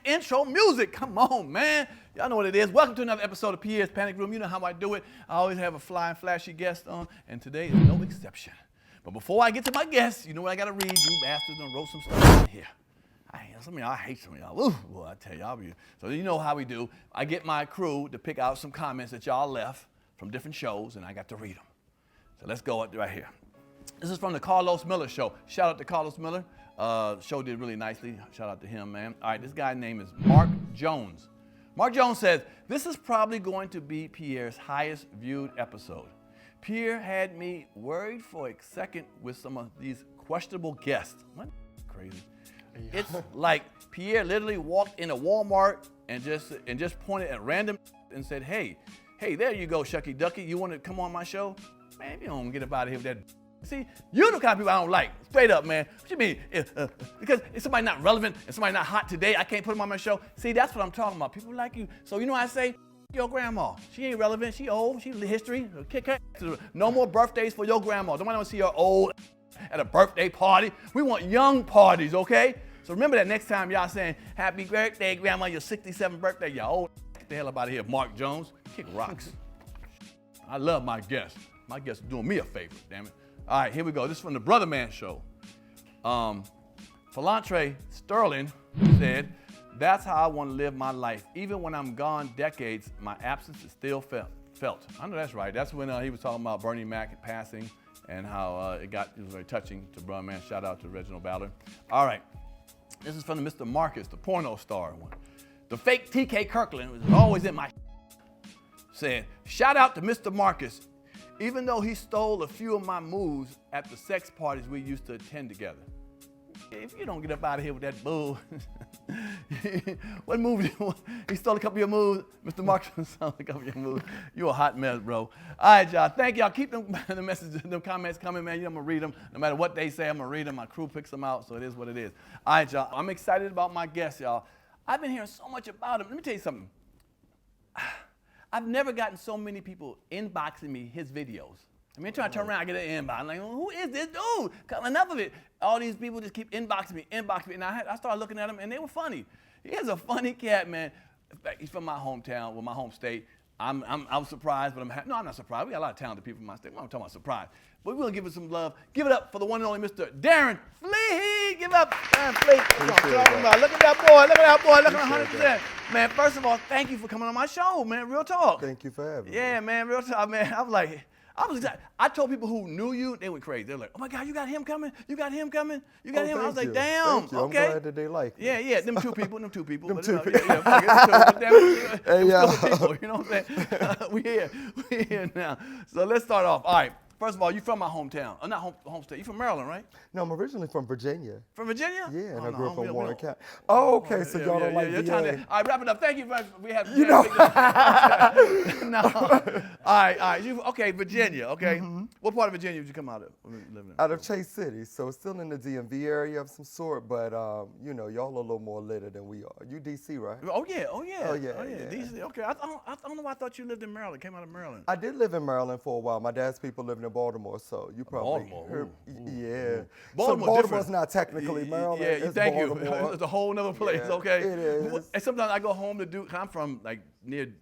Intro music, come on, man. Y'all know what it is. Welcome to another episode of Pierre's Panic Room. You know how I do it. I always have a fly and flashy guest on, and today is no exception. But before I get to my guests, you know what I gotta read. You bastards done wrote some stuff in here. I hate some of y'all. Ooh, boy, I tell y'all. So you know how we do. I get my crew to pick out some comments that y'all left from different shows, and I got to read them. So let's go right here. This is from the Carlos Miller Show. Shout out to Carlos Miller. Show did really nicely. Shout out to him, man. All right, this guy's name is Mark Jones. Mark Jones says, this is probably going to be Pierre's highest viewed episode. Pierre had me worried for a second with some of these questionable guests. What? Crazy. Yeah. It's like Pierre literally walked into Walmart and just pointed at random and said, hey, there you go, Shucky Ducky. You want to come on my show? Man, you don't get up out of here with that. See, you're the kind of people I don't like. Straight up, man. What you mean? Because if somebody not relevant and somebody not hot today, I can't put them on my show. See, that's what I'm talking about. People like you. So you know what I say? Your grandma. She ain't relevant. She old. She history. Kick her. No more birthdays for your grandma. Nobody want to see her old at a birthday party. We want young parties, okay? So remember that next time y'all saying, happy birthday, grandma, your 67th birthday. Y'all old. Get the hell up out of here, Mark Jones. Kick rocks. I love my guests. My guests are doing me a favor, damn it. All right, here we go. This is from the Brother Man Show. Philantre Sterling said, that's how I want to live my life. Even when I'm gone decades, my absence is still felt. I know that's right. That's when he was talking about Bernie Mac passing and how it was very touching to Brother Man. Shout out to Reginald Ballard. All right, this is from the Mr. Marcus, the porno star one. The fake TK Kirkland was always in my said, shout out to Mr. Marcus. Even though he stole a few of my moves at the sex parties we used to attend together. If you don't get up out of here with that bull, what move did you want? He stole a couple of your moves. Mr. Marcus stole a couple of your moves. You a hot mess, bro. All right, y'all. Thank y'all. Keep the messages, them comments coming, man. You know I'm going to read them. No matter what they say, I'm going to read them. My crew picks them out, so it is what it is. All right, y'all. I'm excited about my guests, y'all. I've been hearing so much about him. Let me tell you something. I've never gotten so many people inboxing me his videos. I mean, trying to turn around, I get an inbox. I'm like, who is this dude? Enough of it. All these people just keep inboxing me. And I started looking at them, and they were funny. He is a funny cat, man. In fact, he's from my hometown, my home state. I'm surprised, but I'm happy. No, I'm not surprised. We got a lot of talented people in my state. I'm talking about surprise. But we're going to give it some love. Give it up for the one and only Mr. Darren Fleet. Give it up, Darren Fleet. That's what I'm talking about. Look at that boy. Look at that boy. Look at 100%. Man, first of all, thank you for coming on my show, man. Real talk. Thank you for having me. Yeah, man. Real talk, man. I was excited. I told people who knew you, they went crazy. They're like, oh my God, you got him coming? You got him coming? You got him? I was like, damn. Thank you. Okay. I'm glad that they like me. Yeah. Them two people. Them two people. Them but, two people. Hey, yeah. people, you know what I'm saying? We here now. So let's start off. All right. First of all, you from my hometown. Not home state. You from Maryland, right? No, I'm originally from Virginia. From Virginia? Yeah, and I grew up in Warren County. Oh, okay, so y'all don't like VA. All right, wrap it up. Thank you. We have. You know. No. All right. Okay, Virginia. Okay. Mm-hmm. What part of Virginia did you come out of? Out of Chase City, so still in the DMV area of some sort, but you know, y'all are a little more litter than we are. You DC, right? Oh yeah. Yeah. DC. Okay. I don't know why I thought you lived in Maryland. Came out of Maryland. I did live in Maryland for a while. My dad's people lived in Baltimore, so you probably heard. Yeah. Baltimore's not technically Maryland. Yeah, thank you. It's a whole nother place, okay? It is. And sometimes I go home to do, I'm from like near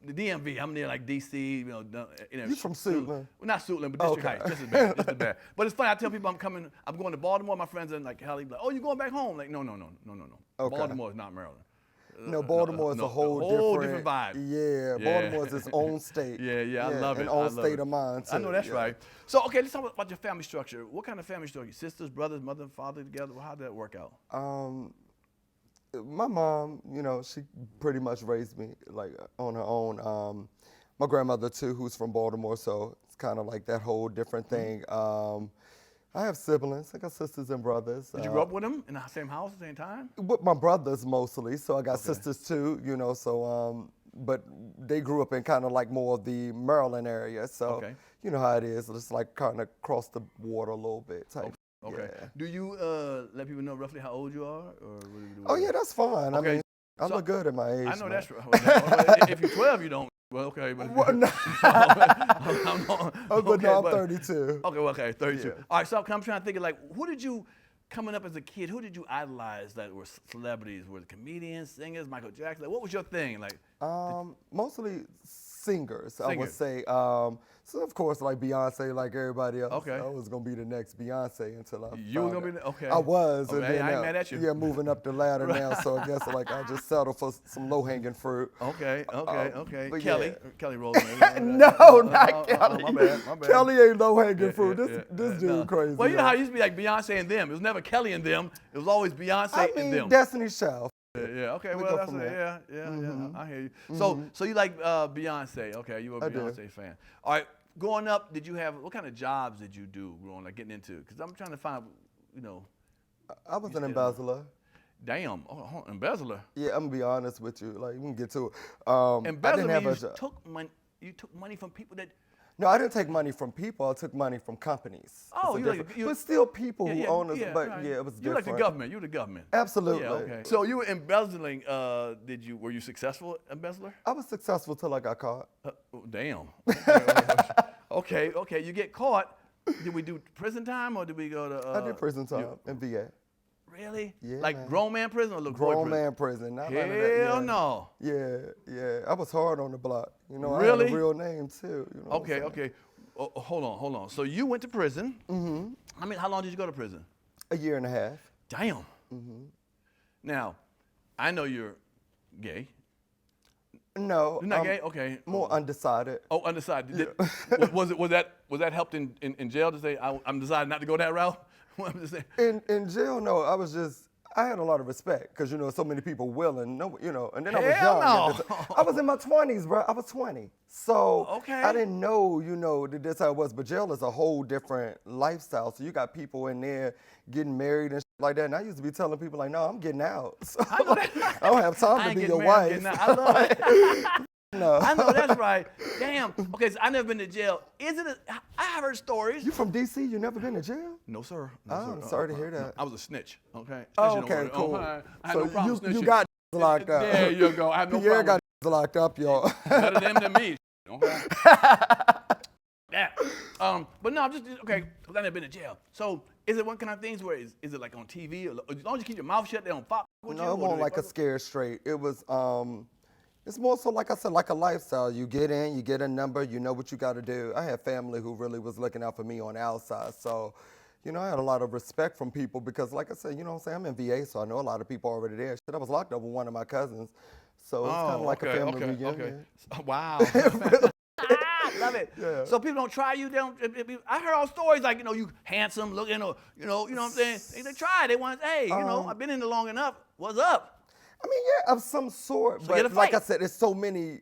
the DMV. I'm near like DC, you know. You from Suitland? Well, not Suitland, but District Heights. Just as bad. But it's funny, I tell people I'm going to Baltimore. My friends are like, like, oh, you going back home? Like, no. Okay. Baltimore is not Maryland. No, Baltimore is a whole different vibe. Yeah, Baltimore is its own state. Yeah, I love it. An own state of mind, too. I know that's right. So, okay, let's talk about your family structure. What kind of family structure? Sisters, brothers, mother, father together? How did that work out? My mom, you know, she pretty much raised me like on her own. My grandmother, too, who's from Baltimore, so it's kind of like that whole different thing. I have siblings. I got sisters and brothers. Did you grow up with them in the same house at the same time? With my brothers mostly, so I got sisters too, you know, so but they grew up in kind of like more of the Maryland area. So you know how it is. It's like kind of cross the water a little bit type. Okay. Yeah. Do you let people know roughly how old you are, or what do you do? Oh yeah, that's fine. Okay. I mean, I look good at my age. I know man. that's right. If you're 12, you don't. Well, okay, but Well, no. But no, I'm 32. Okay, well, okay, 32. Yeah. All right, so I'm trying to think of like, who did you, coming up as a kid, who did you idolize that were celebrities? Were the comedians, singers, Michael Jackson? Like, what was your thing? Like, Mostly singers, I would Singers. say. So of course, like Beyonce, like everybody else. Okay. I was gonna be the next Beyonce until I. You were found gonna be it. okay. I was, Okay, and then I ain't mad at you. yeah, moving up the ladder now. So I guess like I just settle for some low hanging fruit. Okay. But Kelly, yeah. Kelly Rowland. No, not Kelly. My bad. Kelly ain't low hanging fruit. Yeah, This dude no. crazy. Well, you know yo. how it used to be like Beyonce and them. It was never Kelly and them. It was always Beyonce I and mean, them. Destiny's Child. Yeah. Okay. We Well, go that's from it. there. Yeah. I hear you. So you like Beyonce? Okay, you were a I do. Beyonce fan. All right. Growing up, did you have what kind of jobs did you do growing like getting into? Because I'm trying to find, you know. I was an embezzler. Damn, embezzler. Yeah, I'm gonna be honest with you. Like we can get to it. I Embezzler didn't have means a job. you took money from people that. No, I didn't take money from people. I took money from companies. Oh, It's you a like- different- but still people who own us. yeah, But right. yeah, it was You different. like the government. You the government. Absolutely. Yeah. Okay. So you were embezzling. Were you successful embezzler? I was successful till I got caught. Damn. Okay. You get caught. Did we do prison time or did we go to? I did prison time in VA. Really? Yeah, Like man. grown man prison or little boy Grown prison? man prison. Not Hell none of that, yeah. no. Yeah. I was hard on the block. You know, I Really? had a real name too. You know what I'm saying? Okay. Oh, hold on. So you went to prison. Mm-hmm. I mean, how long did you go to prison? A year and a half. Damn. Mm-hmm. Now, I know you're gay. No. You're not gay? Okay. More undecided. Oh, undecided. Was that helped in jail to say I'm deciding not to go that route? I'm just saying. In jail, no. I had a lot of respect because, you know, so many people willing, no, you know, and then I was Hell young. no. at the time. I was in my 20s, bro. I was 20. So Okay. I didn't know, you know, that that's how it was. But jail is a whole different lifestyle. So you got people in there getting married and shit like that. And I used to be telling people, like, no, I'm getting out. So I know that. I don't have time I to ain't be getting your married, wife. I love it. No. I know that's right. Damn. Okay, so I never been to jail. I have heard stories. You from D.C.? You never been to jail? No, sir. Oh, I'm sorry to hear that. I was a snitch. Okay. Oh, Snitching okay, over- cool. I had So no problem you snitching. got locked up. There you go. I have no Pierre problem. got locked up, y'all. Better them than me. Okay. Yeah. But no, I'm just okay. Cause I never been to jail. So is it one kind of things where is it like on TV or as long as you keep your mouth shut, they don't fuck with you? No, it or do wasn't they like a fuck- scare straight. It was, it's more so, like I said, like a lifestyle. You get in, you get a number, you know what you got to do. I had family who really was looking out for me on the outside. So, you know, I had a lot of respect from people because, like I said, you know what I'm saying? I'm in VA, so I know a lot of people already there. Shit, I was locked up with one of my cousins. So it's kind of like a family reunion. Wow. Love it. Yeah. So people don't try you. They don't. I heard all stories like you handsome looking or you know what I'm saying. They try. They want hey I've been in it long enough. What's up? I mean, yeah, of some sort. So get a but like I fight. said, there's so many.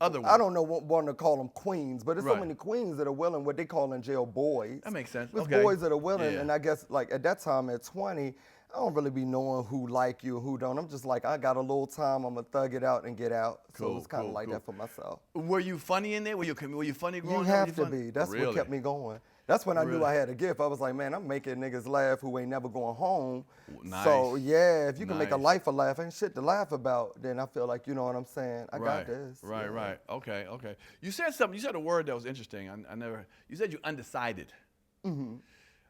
Other ones. I don't know what want to call them queens, but there's so Right. many queens that are willing, what they call in jail boys. That makes sense. There's Okay. boys that are willing, Yeah. and I guess like at that time at 20, I don't really be knowing who like you and who don't. I'm just like, I got a little time, I'm gonna thug it out and get out. So Cool, it's kind of cool, like cool. that for myself. Were you funny in there? Were you funny growing You up? have Were to funny? be. That's Really? what kept me going. That's when I knew Really? I had a gift. I was like, man, I'm making niggas laugh who ain't never going home. Nice. So yeah, if you can make a Nice. life a laugh, ain't shit to laugh about, then I feel like, you know what I'm saying? I got this. Right, Yeah. right. Okay. You said something. You said a word that was interesting. I never. You said you undecided. Mm-hmm.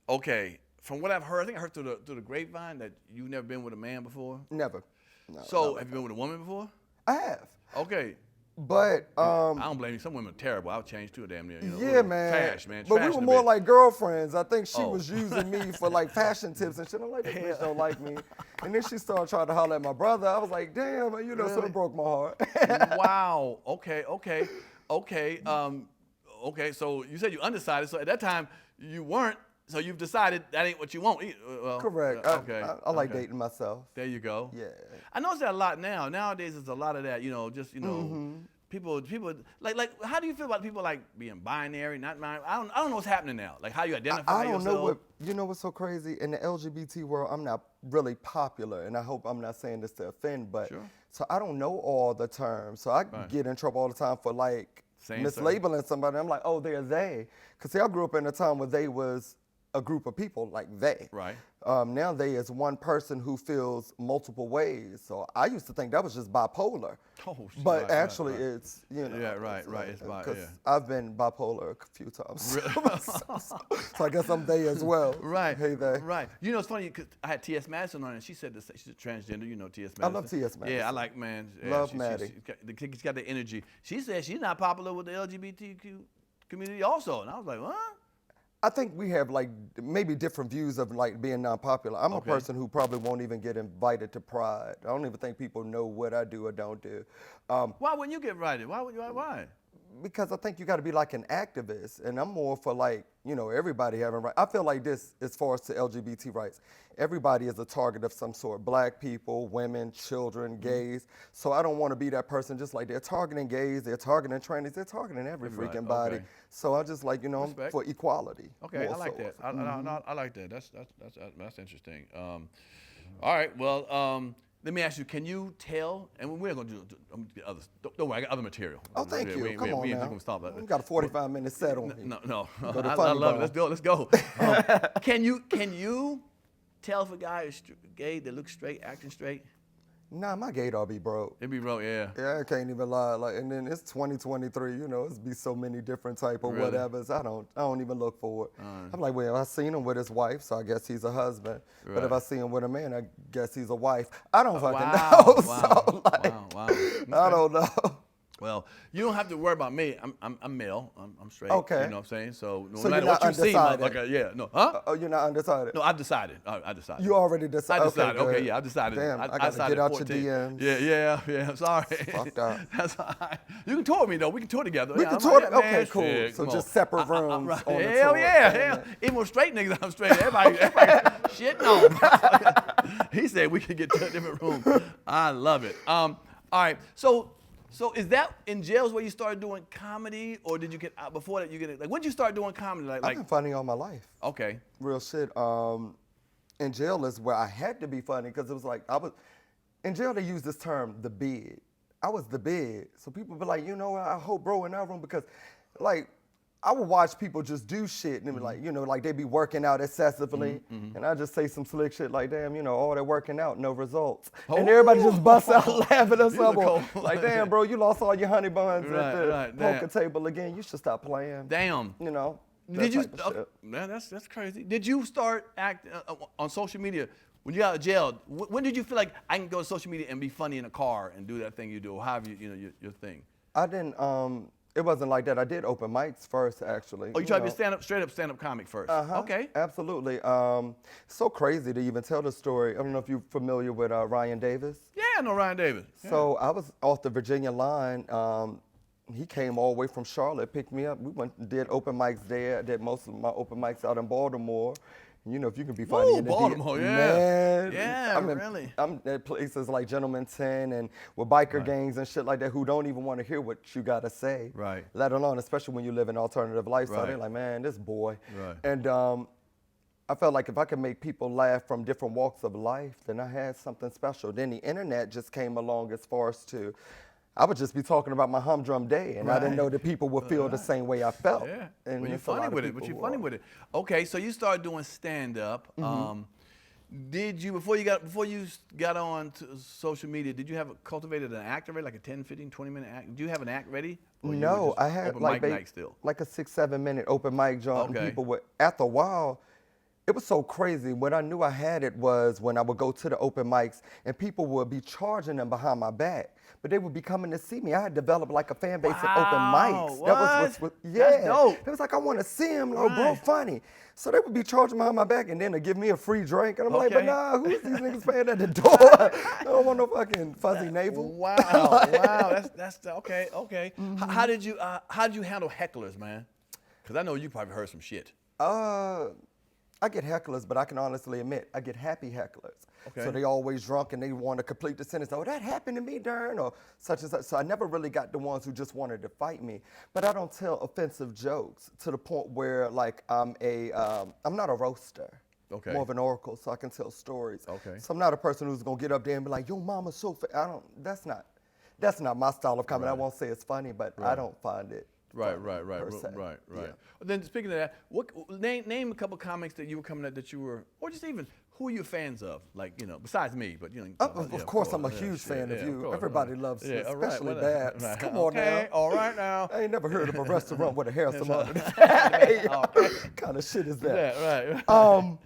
Okay. From what I've heard, I think I heard through the grapevine that you've never been with a man before. Never. No, So no. have you been with a woman before? I have. Okay. But I don't blame you. Some women are terrible. I'll change too damn near. yeah, man. Trash, man. But Trash we were in the more bed. like girlfriends. I think she Oh. was using me for like fashion tips and shit. I'm like, this bitch don't like me. And then she started trying to holler at my brother. I was like, damn, you know, so Really? it broke my heart. Wow. Okay. Okay. So you said you undecided. So at that time you weren't. So you've decided that ain't what you want. Well, Correct. Okay. I like okay. dating myself. There you go. Yeah. I notice that a lot now. Nowadays, there's a lot of that. Just People, like, how do you feel about people like being binary, not binary? I don't know what's happening now. Like, how you identify I don't yourself? know what, you know what's so crazy? In the LGBT world, I'm not really popular, and I hope I'm not saying this to offend, but Sure. so I don't know all the terms. So I get in trouble all the time for like mislabeling somebody. I'm like, oh, they're they. Because see, I grew up in a time where they was a group of people, like they. Right. Now they is one person who feels multiple ways. So I used to think that was just bipolar. Oh, but right, actually right. it's, you know. Yeah, right. It's Because yeah. I've been bipolar a few times. Really? So I guess I'm they as well. Right. Hey, they. Right. You know, it's funny because I had T.S. Madison on, and she said this. She's a transgender. You know T.S. Madison. I love T.S. Madison. Yeah, I like, man. Yeah, Love Maddie. She's got the energy. She said she's not popular with the LGBTQ community also, and I was like, what? I think we have like maybe different views of like being non-popular. I'm a person who probably won't even get invited to Pride. I don't even think people know what I do or don't do. Why wouldn't you get invited? Why? Because I think you got to be like an activist, and I'm more for like, you know, everybody having rights. I feel like this, as far as to LGBT rights, everybody is a target of some sort. Black people, women, children, gays. So I don't want to be that person. Just like they're targeting gays, they're targeting trannies, they're targeting every freaking body. So I just like, you know, I'm for equality. Okay, I like that. I like that. That's interesting. All right, well. Let me ask you, can you tell, and we're going to do others. Don't worry, I got other material. Oh, thank you. Come on now. Gonna stop that. We got a 45-minute set on me. No. I love it. Let's go. Can you tell if a guy is gay that looks straight, acting straight? Nah, my gaydar be broke. It be broke, yeah. Yeah, I can't even lie. Like, and then it's 2023. You know, it's be so many different type of whatevers. I don't even look for it. I'm like, well, I seen him with his wife, so I guess he's a husband. But if I see him with a man, I guess he's a wife. I don't fucking know. So like, Okay. I don't know. Well, you don't have to worry about me. I'm male. I'm straight. Okay. You know what I'm saying? So no So matter you're what not you see, undecided? motherfucker, yeah. No, huh? Oh, you're not undecided? No, I've decided. I decided. You already decided? I decided. Okay, Okay, yeah, I decided. Damn, I I gotta decided get out 14. your DMs. Yeah. I'm sorry. Fucked up. That's all right. You can tour with me though. We can tour together. We Yeah, can I'm tour. like, Okay, man, cool. shit, So come just on. separate rooms Right. on the Hell tour. yeah. Even with straight niggas, I'm straight. Everybody shit no. He said we could get to a different room. I love it. All right. So is that in jails where you started doing comedy, or did you get out before that? You get like when did you start doing comedy? I've been funny all my life. Okay. Real shit. In jail is where I had to be funny because it was like in jail they use this term, the bid. I was the bid. So people be like, you know, I hope bro in that room because like I would watch people just do shit and they be like, you know, like they be working out excessively and I just say some slick shit like, damn, you know, all that working out, no results. And everybody just busts out laughing or something. Like, damn, bro, you lost all your honey buns at the poker table again. You should stop playing. Damn. You know. Did you? Man, that's crazy. Did you start acting on social media when you got out of jail? When did you feel like I can go to social media and be funny in a car and do that thing you do, or have you know your thing? I didn't. It wasn't like that. I did open mics first, actually. Oh, you tried to be straight up stand up comic first. Okay. Absolutely. So crazy to even tell the story. I don't know if you're familiar with Ryan Davis. Yeah, I know Ryan Davis. Yeah. So I was off the Virginia line. He came all the way from Charlotte, picked me up. We went and did open mics there. I did most of my open mics out in Baltimore. You know, if you can be funny in the Baltimore, man, yeah, really. I'm at places like Gentleman 10 and with biker gangs and shit like that who don't even want to hear what you got to say. Right. Let alone, especially when you live an alternative lifestyle. Right. They're like, man, this boy. Right. And I felt like if I could make people laugh from different walks of life, then I had something special. Then the internet just came along as far as to, I would just be talking about my humdrum day, and I didn't know that people would feel the same way I felt. Yeah. And well, you're funny with it. Okay, so you started doing stand up. Did you before you got on to social media? Did you have cultivated an act already, like a 10, 15, 20-minute act? Did you have an act ready? No, I had open like mic night still. Like a 6-7 minute open mic joint. Okay. And people would, after a while, it was so crazy. When I knew I had it was when I would go to the open mics and people would be charging them behind my back. But they would be coming to see me. I had developed like a fan base of open mics. What? That was what's That's dope. It was like, I want to see him, like, bro, funny. So they would be charging behind my back and then they give me a free drink. And I'm like, but nah, who's these niggas paying at the door? I don't want no fucking fuzzy navel. Wow, that's okay. How did you handle hecklers, man? Because I know you probably heard some shit. I get hecklers, but I can honestly admit I get happy hecklers. Okay. So they always drunk and they want to complete the sentence. Oh, that happened to me, Darren, or such and such. So I never really got the ones who just wanted to fight me. But I don't tell offensive jokes to the point where like I'm not a roaster. Okay. More of an oracle, so I can tell stories. Okay. So I'm not a person who's gonna get up there and be like, "Yo, mama's so That's not my style of comedy. Right. I won't say it's funny, but Right. I don't find it. Right. Yeah. Then speaking of that, name a couple comics that you were coming at that you were, or just even who are you fans of? Like, besides me, but Of course, I'm a huge fan of you. Everybody loves you, especially Babs. Right. Come on now. All right now. I ain't never heard of a restaurant with a hair salon. Kind of shit is that? Yeah, right.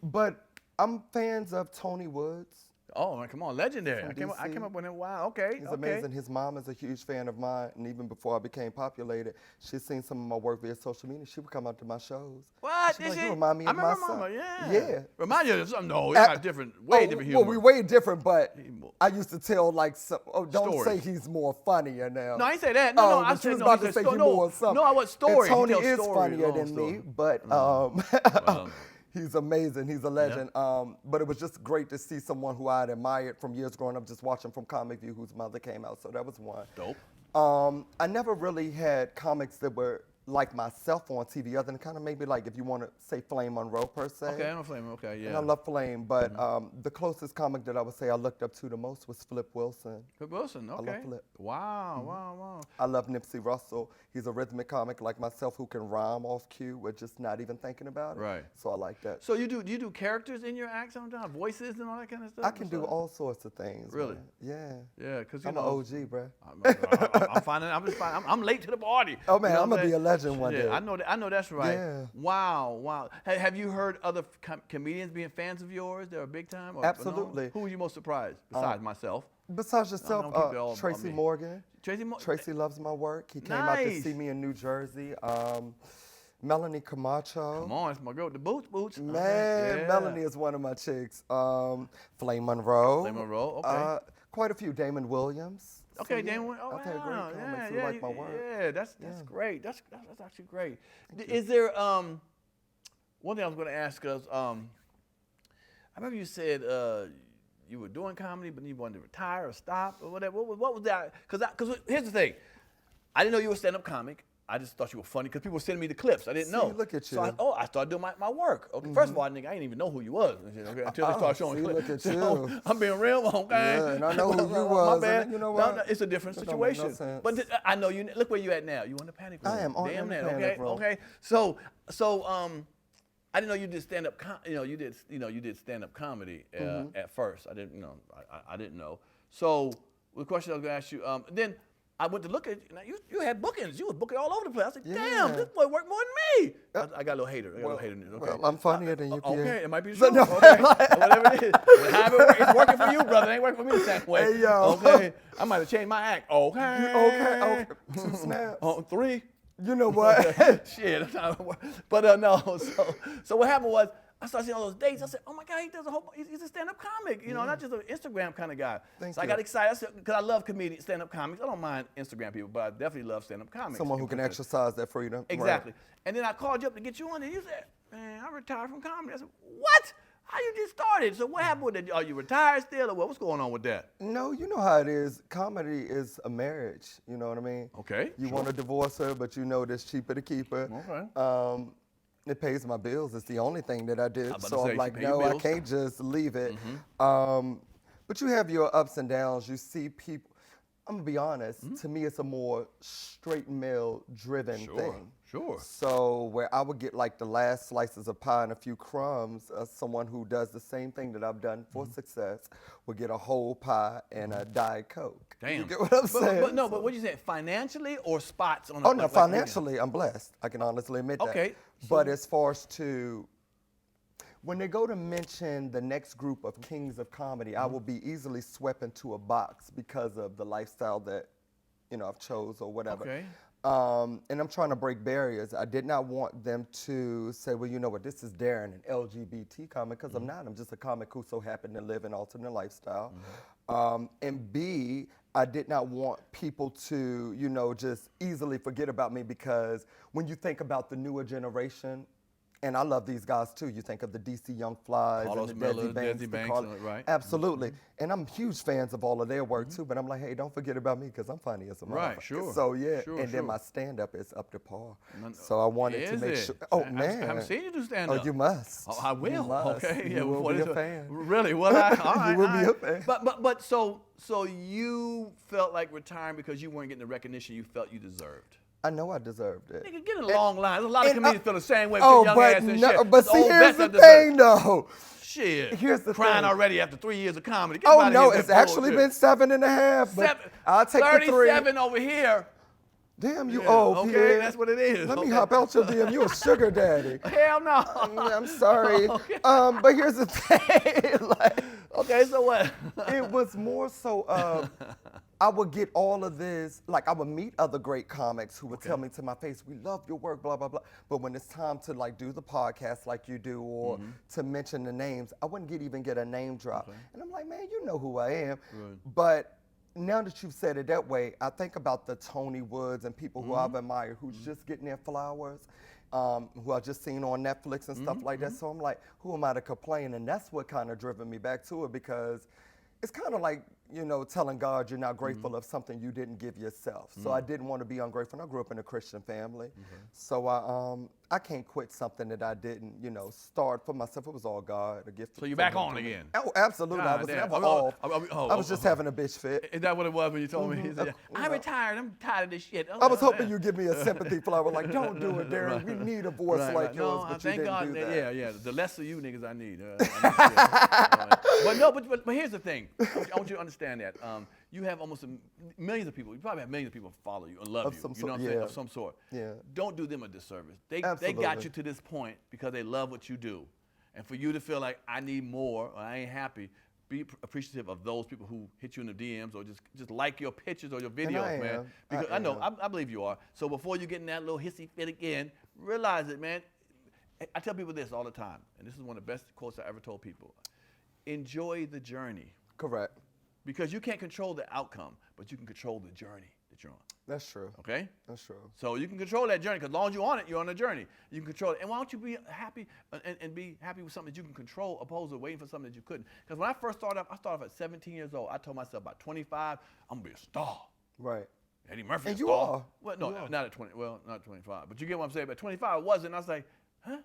But I'm fans of Tony Woods. Oh, man, come on, legendary. From I came DC. up with him. Wow, okay. He's amazing. His mom is a huge fan of mine, and even before I became populated, she's seen some of my work via social media. She would come out to my shows. What? She'd be like, you remind me of my son. Mama, yeah. Yeah. Remind you of something? No, it's not different. Way different humor. Well, we way different, but more- I used to tell like some. Oh, don't Stories. say he's more funnier now. No, I ain't say that. No, I but said you was no. about he to said say he more something. No, I was story. And Tony He tells is stories, funnier long than story. me, but he's amazing. He's a legend. But it was just great to see someone who I had admired from years growing up, just watching from Comic View, whose mother came out. So that was one. Dope. I never really had comics that were like myself on TV, other than kind of maybe like if you want to say Flame Monroe per se. Okay, I'm a Flame. Okay, yeah. And I love Flame, but the closest comic that I would say I looked up to the most was Flip Wilson. Flip Wilson. Okay. I love Flip. Wow. I love Nipsey Russell. He's a rhythmic comic like myself who can rhyme off cue with just not even thinking about it. Right. So I like that. So you do characters in your act sometimes, voices and all that kind of stuff? I can do all sorts of things. Really? Man. Yeah. Yeah, because I'm an OG, bro. I'm finding. I'm just finding. I'm late to the party. Oh man, You know I'm what gonna be a saying? legend one day. Yeah, I know that's right. Yeah. Wow. Have you heard other comedians being fans of yours that are big time? Or Absolutely. known? Who were you most surprised besides myself? Besides don't yourself, keep it all on Tracy me. Morgan. Tracy Tracy loves my work. He came out to Nice. see me in New Jersey. Melanie Camacho. Come on, it's my girl with the boots. Man, Yeah. Melanie is one of my chicks. Flame Monroe. Flame Monroe, okay. Quite a few. Damon Williams. Okay, So, yeah, Damon. Oh, I've had great wow. comics who like my work. Yeah, that's great. That's actually great. Is there one thing I was going to ask us? I remember you said you were doing comedy, but you wanted to retire or stop or whatever. What was that? Because here's the thing, I didn't know you were a stand-up comic. I just thought you were funny because people were sending me the clips. I didn't know. look at So you. I started doing my work. Okay, first of all, nigga, I didn't even know who you was until they started showing see, clips. look at So, you. I'm being real, okay? Yeah, and I know who you My was, bad. and you know No, what? no, it's a different That don't make no situation. sense. But I know you. Look where you at now. You on the panic room. I am on Damn the that. panic Okay. room. Okay. So I didn't know you did stand up. You did stand up comedy at first. I didn't know. I didn't know. So the question I was gonna ask you. Then I went to look at you had bookings. You was booking all over the place. I said, damn, Yeah. this boy worked more than me. I got a little hater. Okay. Well, I'm funnier than you, Pierre. Okay, it might be So, true. no. Okay, whatever it is. But however it works, it's working for you, brother. It ain't working for me the same way. Hey, yo. Okay, I might have changed my act. Okay. Okay. 2 snaps. 3. You know what? Shit, that's not work. But no. So what happened was I started seeing all those dates. I said, oh my God, he's a stand-up comic. You know, not just an Instagram kind of guy. Thank so I you. got excited. I said, because I love stand-up comics. I don't mind Instagram people, but I definitely love stand-up comics. Someone who can exercise that freedom. Exactly. And then I called you up to get you on, and you said, man, I retired from comedy. I said, what? How you just started? So what happened with it? Are you retired still, or what's going on with that? No, you know how it is. Comedy is a marriage. You know what I mean? Okay. You want to divorce her, but you know it's cheaper to keep her. Okay. It pays my bills. It's the only thing that I did. about to So say, I'm she like, pay your no, I bills. can't just leave it. But you have your ups and downs. You see people. I'm gonna be honest. To me, it's a more straight male driven thing. Sure. So where I would get like the last slices of pie and a few crumbs, someone who does the same thing that I've done for success would get a whole pie and a Diet Coke. Damn. You get what I'm saying? But what you saying? Financially or spots on? Oh no, financially I'm blessed. I can honestly admit that. Okay, But as far as when they go to mention the next group of kings of comedy, I will be easily swept into a box because of the lifestyle that, I've chose or whatever. Okay. And I'm trying to break barriers. I did not want them to say, well, you know what, this is Darren, an LGBT comic, because I'm not. I'm just a comic who so happened to live an alternate lifestyle. And B, I did not want people to, just easily forget about me, because when you think about the newer generation, And I love these guys too. You think of the DC Young Flies Carlos and the Miller, Desi Banks, Desi Banks, right? Absolutely. And I'm huge fans of all of their work too. But I'm like, hey, don't forget about me because I'm funny as a Right, motherfucker. sure. So yeah, Sure, and sure. then my stand-up is up to par. So I wanted to make sure. Oh man, I haven't seen you do stand-up. Oh, you must. Oh, I will. You must. Okay. You will be a fan. Really? Well, all right. You will all be right. a fan. But so you felt like retiring because you weren't getting the recognition you felt you deserved. I know I deserved it. Nigga, get in a long line. There's a lot of and, comedians feel the same way. Oh, young but ass and no, shit. but There's see, old here's vets the that deserve thing, though. Shit. Here's the Crying thing. already after 3 years of comedy. Get Oh outta no, here with it's that actually bullshit. been 7.5. But I'll take the 3. 37 over here. Damn, you Yeah, old, okay, Pierre. that's what it is. Let me Okay. hop out your DM. You a sugar daddy. Hell no. I'm sorry. Okay. But here's the thing. Like, Okay, so what? it was more so I would get all of this, like I would meet other great comics who would tell me to my face, we love your work, blah, blah, blah. But when it's time to like do the podcast like you do or to mention the names, I wouldn't even get a name drop. Okay. And I'm like, man, you know who I am. Right. But now that you've said it that way, I think about the Tony Woods and people who I've admired who's just getting their flowers, who I just seen on Netflix and stuff like that. So I'm like, who am I to complain? And that's what kind of driven me back to it because it's kind of like, you know, telling God you're not grateful of something you didn't give yourself. So I didn't want to be ungrateful. And I grew up in a Christian family. So I can't quit something that I didn't, you know, start for myself. It was all God, a gift. So you're from back him on to me. again? Oh, absolutely. I God was damn. never Oh, off. I was just having a bitch fit. Is that what it was when you told me? He said, I retired. I'm tired of this shit. I was hoping you'd give me a sympathy flower. Like, don't do it, Darren. We need a voice like yours, No, but you thank didn't God. do that. Yeah. The less of you niggas I need. But no, but here's the thing. I want you to understand that. You have almost millions of people. You probably have millions of people follow you and love Of you. some You know what sort, I'm saying? yeah. Of some sort. Yeah. Don't do them a disservice. They Absolutely. got you to this point because they love what you do. And for you to feel like I need more or I ain't happy, be appreciative of those people who hit you in the DMs or just like your pictures or your videos, I man. am. Because I I know, am. I believe you are. So before you get in that little hissy fit again, realize it, man. I tell people this all the time, and this is one of the best quotes I ever told people. Enjoy the journey. Correct. Because you can't control the outcome, but you can control the journey that you're on. That's true. Okay? That's true. So you can control that journey, because as long as you're on it, you're on a journey. You can control it. And why don't you be happy and be happy with something that you can control, opposed to waiting for something that you couldn't? Because when I first started off, I started off at 17 years old. I told myself by 25, I'm gonna be a star. Right. Eddie Murphy, And a you star. are. Well, no, You are. not at 20. Well, not 25. But you get what I'm saying. But 25, I wasn't. I was like, huh?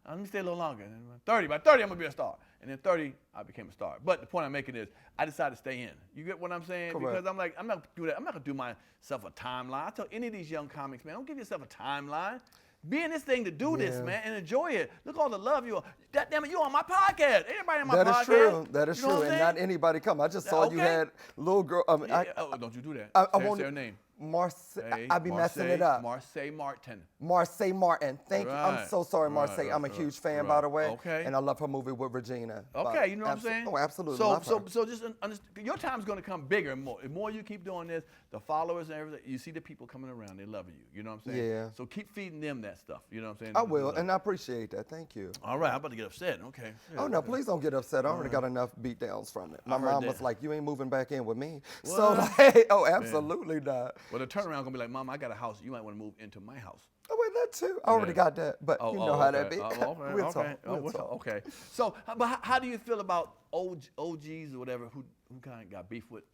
Let me stay a little longer. And 30, by 30, I'm gonna be a star. And then 30, I became a star. But the point I'm making is, I decided to stay in. You get what I'm saying? Correct. Because I'm like, I'm not gonna do that. I'm not gonna do myself a timeline. I tell any of these young comics, man, don't give yourself a timeline. Be in this thing to do this, Yeah. man, and enjoy it. Look all the love you are. God damn it, you on my podcast. Everybody on my That podcast. is true. That is You know true. what I'm And not saying? anybody come. I just saw you Okay. had little girl. Yeah, oh, don't you do that. I say want her name. Marseille. I be messing it up. Marseille Martin. Marseille Martin. Thank you. I'm Right, so sorry, right, Marseille. I'm a right, huge fan, right. by the way. Okay. And I love her movie with Regina. Okay, you know what I'm saying? Oh, absolutely. So, love her. so just understand, your time's going to come bigger and more. The more you keep doing this, the followers and everything, you see the people coming around, they love you. You know what I'm saying? Yeah. So keep feeding them that stuff. You know what I'm saying? I will, and I appreciate that. Thank you. All right, I'm about to get upset. Okay. Oh no, please don't get upset. I already got enough beatdowns from it. My heard mom that. was like, "You ain't moving back in with me." What? So like, oh, absolutely not. Well, the turnaround going to be like, Mom, I got a house. You might want to move into my house. Oh wait, that too. I already Yeah. got that, but you know how that be. Okay. Okay. We'll Okay. talk. We'll talk. Okay. So, but how do you feel about OGs or whatever who kind of got beef with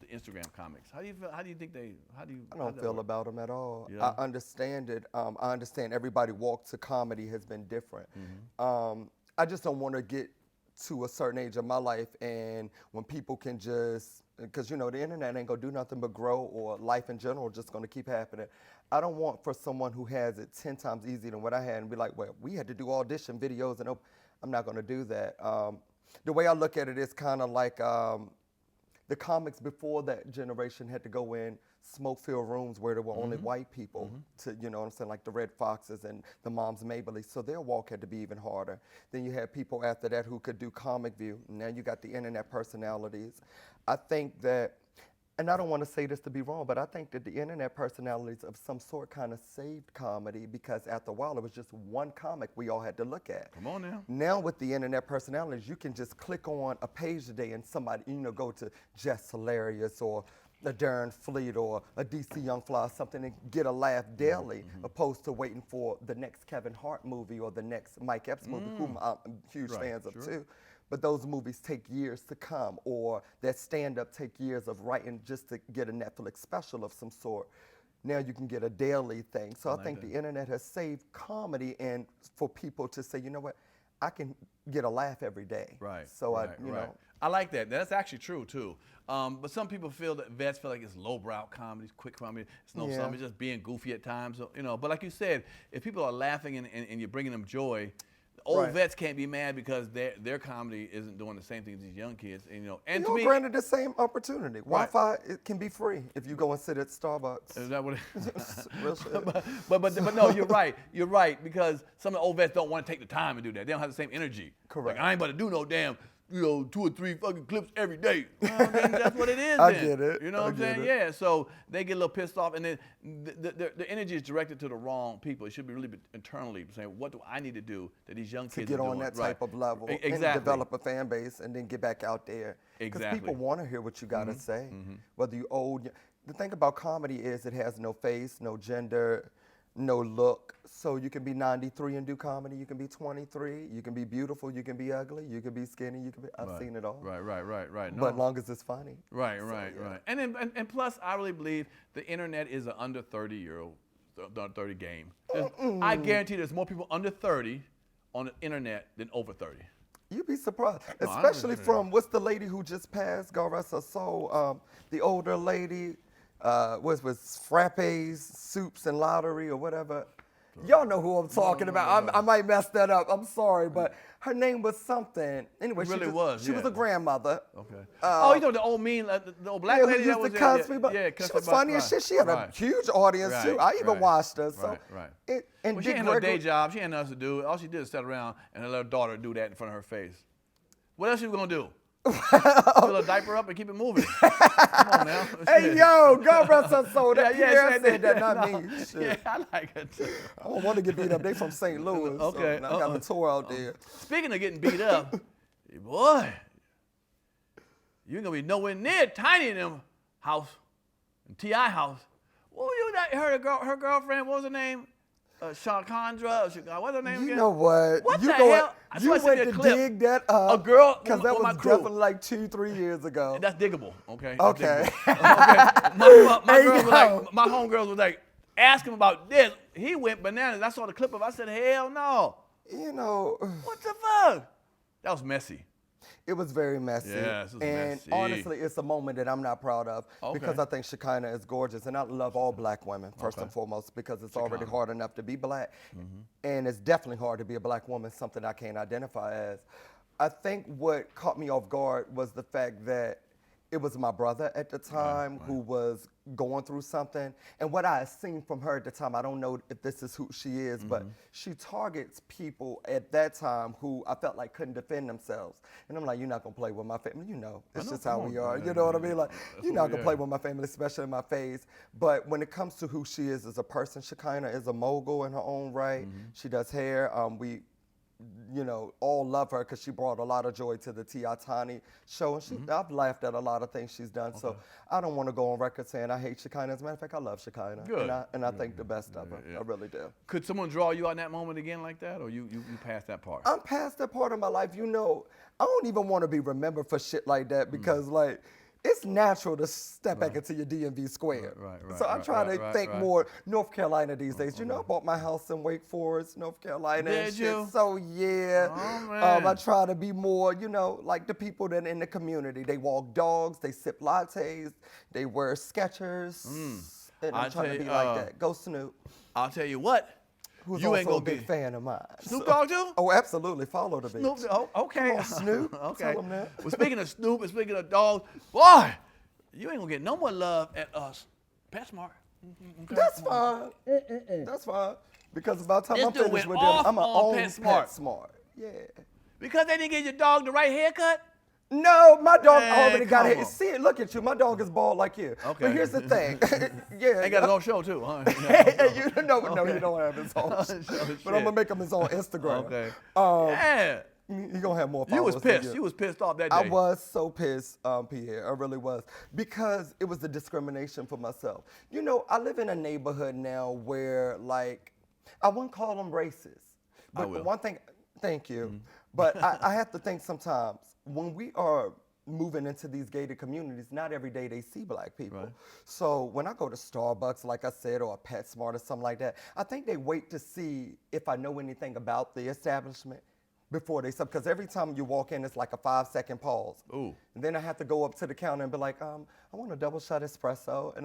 the Instagram comics? How do you feel? How do you think they? How do you? I don't feel about them at all. Yeah. I understand it. I understand everybody walk to comedy has been different. I just don't want to get to a certain age of my life and when people can just, because you know the internet ain't gonna do nothing but grow, or life in general just gonna keep happening. I don't want for someone who has it 10 times easier than what I had and be like, well, we had to do audition videos and I'm not gonna do that. The way I look at it is kind of like the comics before that generation had to go in smoke-filled rooms where there were only white people to, you know what I'm saying, like the Red Foxes and the Moms Mabley. So their walk had to be even harder. Then you had people after that who could do comic view. Now you got the internet personalities. I think that, and I don't want to say this to be wrong, but I think that the internet personalities of some sort kind of saved comedy, because after a while it was just one comic we all had to look at. Come on now. Now with the internet personalities, you can just click on a page today and somebody, you know, go to Jess Hilarious or a Darren Fleet or a DC Young Fly, something and get a laugh daily, opposed to waiting for the next Kevin Hart movie or the next Mike Epps movie, whom I'm huge fans of too. But those movies take years to come, or that stand-up take years of writing just to get a Netflix special of some sort. Now you can get a daily thing. So I think the internet has saved comedy and for people to say, you know what, I can get a laugh every day. Right. So you know. I like that. That's actually true too. But some people vets feel like it's lowbrow comedy, quick comedy. It's something. It's just being goofy at times. So, you know. But like you said, if people are laughing and you're bringing them joy, old vets can't be mad because their comedy isn't doing the same thing as these young kids. And, you know, and to me, granted the same opportunity. Wi-Fi it can be free if you go and sit at Starbucks. Is that what it is? Real shit. But no, you're right. You're right, because some of the old vets don't want to take the time to do that. They don't have the same energy. Correct. Like, I ain't about to do no damn, 2 or 3 fucking clips every day. Well, then that's what it is. I then. get it. You know what I'm saying? Yeah. So they get a little pissed off, and then the energy is directed to the wrong people. It should be really internally saying, what do I need to do that these young kids to get are on doing? that type of level Exactly. and develop a fan base and then get back out there. Because people want to hear what you got to say, whether you old. The thing about comedy is it has no face, no gender, no look. So you can be 93 and do comedy. You can be 23. You can be beautiful. You can be ugly. You can be skinny. You can be. I've seen it all. Right. No. But as long as it's funny. Right. And plus, I really believe the internet is an under 30-year-old, under 30 game. I guarantee there's more people under 30 on the internet than over 30. You'd be surprised, No, especially from what's the lady who just passed? God rest her soul. The older lady. Was frappes, soups, and lottery or whatever. Y'all know who I'm talking about. I might mess that up. I'm sorry, but her name was something. Anyway, she was a grandmother. Okay. You know the old the old black lady who that was used to cuss me, but she was funny as shit. She had a huge audience too. I even watched her. So well, she had no day job. She had nothing to do. All she did is sit around and let her daughter do that in front of her face. What else she was gonna do? Fill a diaper up and keep it moving. Come on now. Hey, yo, God rest her soul. Pierre said that, not me. Shit. Yeah, I like it too. I don't want to get beat up. They from St. Louis. Okay. So I got a tour out there. Speaking of getting beat up, boy, you ain't going to be nowhere near Tiny in them house, T.I. house. Well, you heard her girlfriend, what was her name? Shakandra, what's her name again? You know what? What you the hell? You went to dig that up. A girl, because that was definitely like 2-3 years ago. That's diggable, okay? Okay. My homegirls was like, ask him about this. He went bananas. I saw the clip of it. I said, hell no. You know. What the fuck? That was messy. It was very messy. Yeah, this was and messy. honestly, it's a moment that I'm not proud of because I think Shekinah is gorgeous. And I love all black women, first and foremost, because it's already hard enough to be black. And it's definitely hard to be a black woman, something I can't identify as. I think what caught me off guard was the fact that it was my brother at the time who was going through something. And what I had seen from her at the time, I don't know if this is who she is, but she targets people at that time who I felt like couldn't defend themselves. And I'm like, you're not going to play with my family. You know, it's just how we are. You know what I mean? Like, you're not going to play with my family, especially in my face. But when it comes to who she is as a person, Shekinah is a mogul in her own right. She does hair. We all love her because she brought a lot of joy to the T.I. Tiny show. And I've laughed at a lot of things she's done. So I don't want to go on record saying I hate Shekinah. As a matter of fact, I love Shekinah. Good. And I think the best of her. I really do. Could someone draw you on that moment again like that, or you passed that part? I'm past that part of my life. You know, I don't even want to be remembered for shit like that because, like, it's natural to step back into your DMV square. So I try to think more North Carolina these days. You know, I bought my house in Wake Forest, North Carolina. Did and shit. you? So yeah, I try to be more, like the people that in the community. They walk dogs, they sip lattes, they wear Skechers, and I'm trying to be like that. Go Snoop. I'll tell you what. Who's you also ain't gonna a big fan of mine. Snoop Dogg too? Oh, absolutely. Follow the bitch. Snoop, okay. Come on, Snoop. Okay. Tell him that. Well, speaking of Snoop and speaking of dogs, boy, you ain't gonna get no more love at us. PetSmart. Okay. That's fine. That's fine. Because by the time I'm finished with them, I'm on own PetSmart. Yeah. Because they didn't give your dog the right haircut? No, my dog already got come it. on. See, look at you. My dog is bald like you. Okay. But here's the thing. Yeah. They got his own show too, huh? No, he don't have his own. But I'm gonna make him his own Instagram. Okay. Yeah. He gonna have more You followers. was than pissed. You was pissed off that day. I was so pissed, Pierre. I really was. Because it was the discrimination for myself. You know, I live in a neighborhood now where, like, I wouldn't call them racist. I But will. one thing, thank you. But I have to think sometimes when we are moving into these gated communities, not every day they see black people. Right. So when I go to Starbucks, like I said, or a PetSmart or something like that, I think they wait to see if I know anything about the establishment before they sub. Because every time you walk in, it's like a 5-second pause. Ooh. And then I have to go up to the counter and be like, I want a double shot espresso.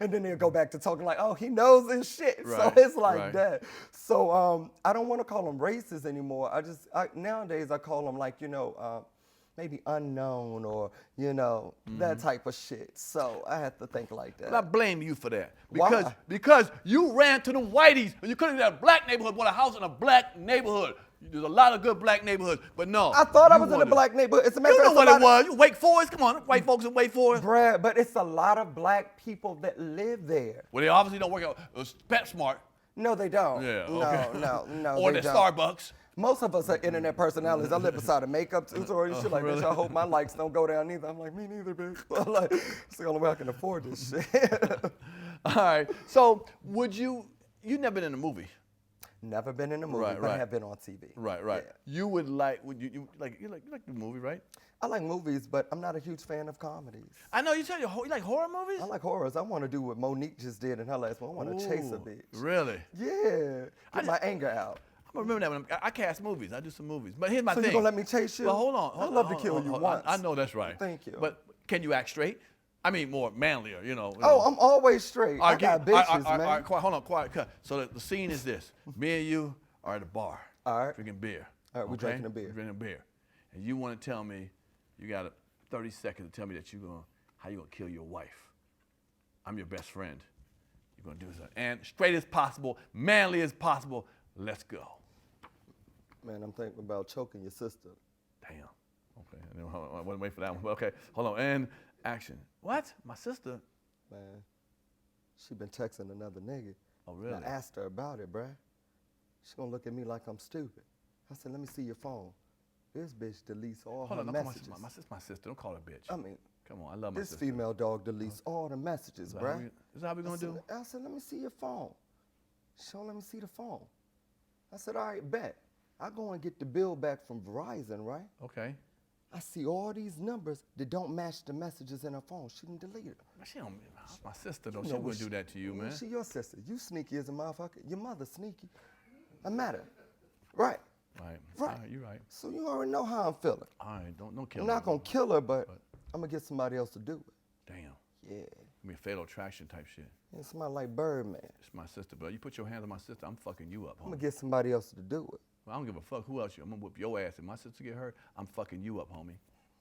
And then they'll go back to talking like, oh, he knows his shit. Right, So it's like right. that. So I don't want to call them racist anymore. Nowadays I call them like, maybe unknown or, that type of shit. So I have to think like that. But I blame you for that. Why? Because you ran to the whiteys and you couldn't get a black neighborhood, bought a house in a black neighborhood. There's a lot of good black neighborhoods, but no. I thought I you was in a wanted- black neighborhood. It's a matter You of know fact, what it was. You Wake Forest. Come on, white folks in Wake Forest. Brad, but it's a lot of black people that live there. Well, they obviously don't work out. PetSmart. No, they don't. Yeah, No, okay. no, Or they the don't. Starbucks. Most of us are internet personalities. I live beside a makeup store and shit like really? this. I hope my likes don't go down either. I'm like, me neither, bitch. I'm like, it's the only way I can afford this shit. All right. So you never been in a movie? Never been in a movie, Right, but I right. have been on TV. Right. Yeah. You would like? You like the movie, right? I like movies, but I'm not a huge fan of comedies. I know you said you like horror movies. I like horrors. I want to do what Monique just did in her last one. I want to chase a Ooh, bitch. Really? Yeah. Get my anger out. I remember that when I cast movies. I do some movies. But here's my So thing. you gonna let me chase you? Well, hold on. I'd love to kill you once. I know that's right. Thank you. But can you act straight? I mean, more manlier, Oh, I'm always straight. All I right, got all right, bitches, all right, man. all right, quiet, hold on, quiet, cut. So the scene is this: me and you are at a bar, All right. drinking beer. All right, we're drinking a beer. We're drinking a beer, and you want to tell me, you got 30 seconds to tell me that how you gonna kill your wife. I'm your best friend. You're gonna do this, and straight as possible, manly as possible. Let's go. Man, I'm thinking about choking your sister. Damn. Okay. I wasn't waiting for that one. Okay. Hold on. And action. What? My sister? Man, she been texting another nigga. Oh, really? And I asked her about it, bruh. She gonna look at me like I'm stupid. I said, let me see your phone. This bitch deletes all Hold her on. Don't call messages. my sister. Don't call her bitch. I mean, Come on. I love my this sister. female dog deletes all the messages, Is that how bruh. we- is that how we gonna do? I said, let me see your phone. She don't let me see the phone. I said, all right, bet. I go and get the bill back from Verizon, right? Okay. I see all these numbers that don't match the messages in her phone. She didn't delete it. But she don't. My sister though. You She know wouldn't what do that to you, man. She your sister. You sneaky as a motherfucker. Your mother sneaky. I matter. Right. Right. Right. All right. You're right. So you already know how I'm feeling. All right. Don't kill I'm me. not gonna kill her, but I'm gonna get somebody else to do it. Damn. Yeah. I mean, fatal attraction type shit. And somebody like Birdman. It's my sister, bro. You put your hands on my sister, I'm fucking you up, I'm homie. gonna get somebody else to do it. Well, I don't give a fuck who else you. I'm gonna whip your ass. If my sister get hurt, I'm fucking you up, homie.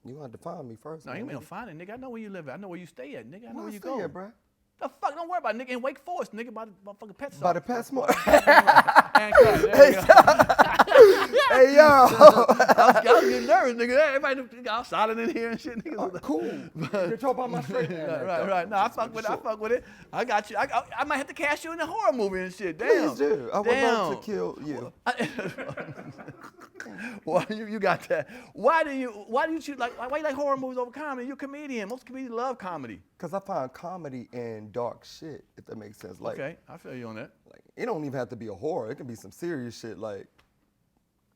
You gonna have to find me first. No, you man. ain't gonna find it, nigga. I know where you live at. I know where you stay at, nigga. I know Where where I you stay go. at, bruh? The fuck? Don't worry about it, nigga. In Wake Forest, nigga, by the motherfucking pet By store. the PetSmart. And cut. There you go. Hey yo. I was getting nervous, nigga. Everybody all solid in here and shit, nigga. Cool. You can talk about my straight man. Right. No, I fuck with it. I fuck with it. I got you. I might have to cast you in a horror movie and shit. Damn. Please do. I would love to kill you. Well, you got that. Why do you choose why you like horror movies over comedy? You're a comedian. Most comedians love comedy. Cause I find comedy in dark shit, if that makes sense. Like, Okay, I feel you on that. like it don't even have to be a horror. It can be some serious shit like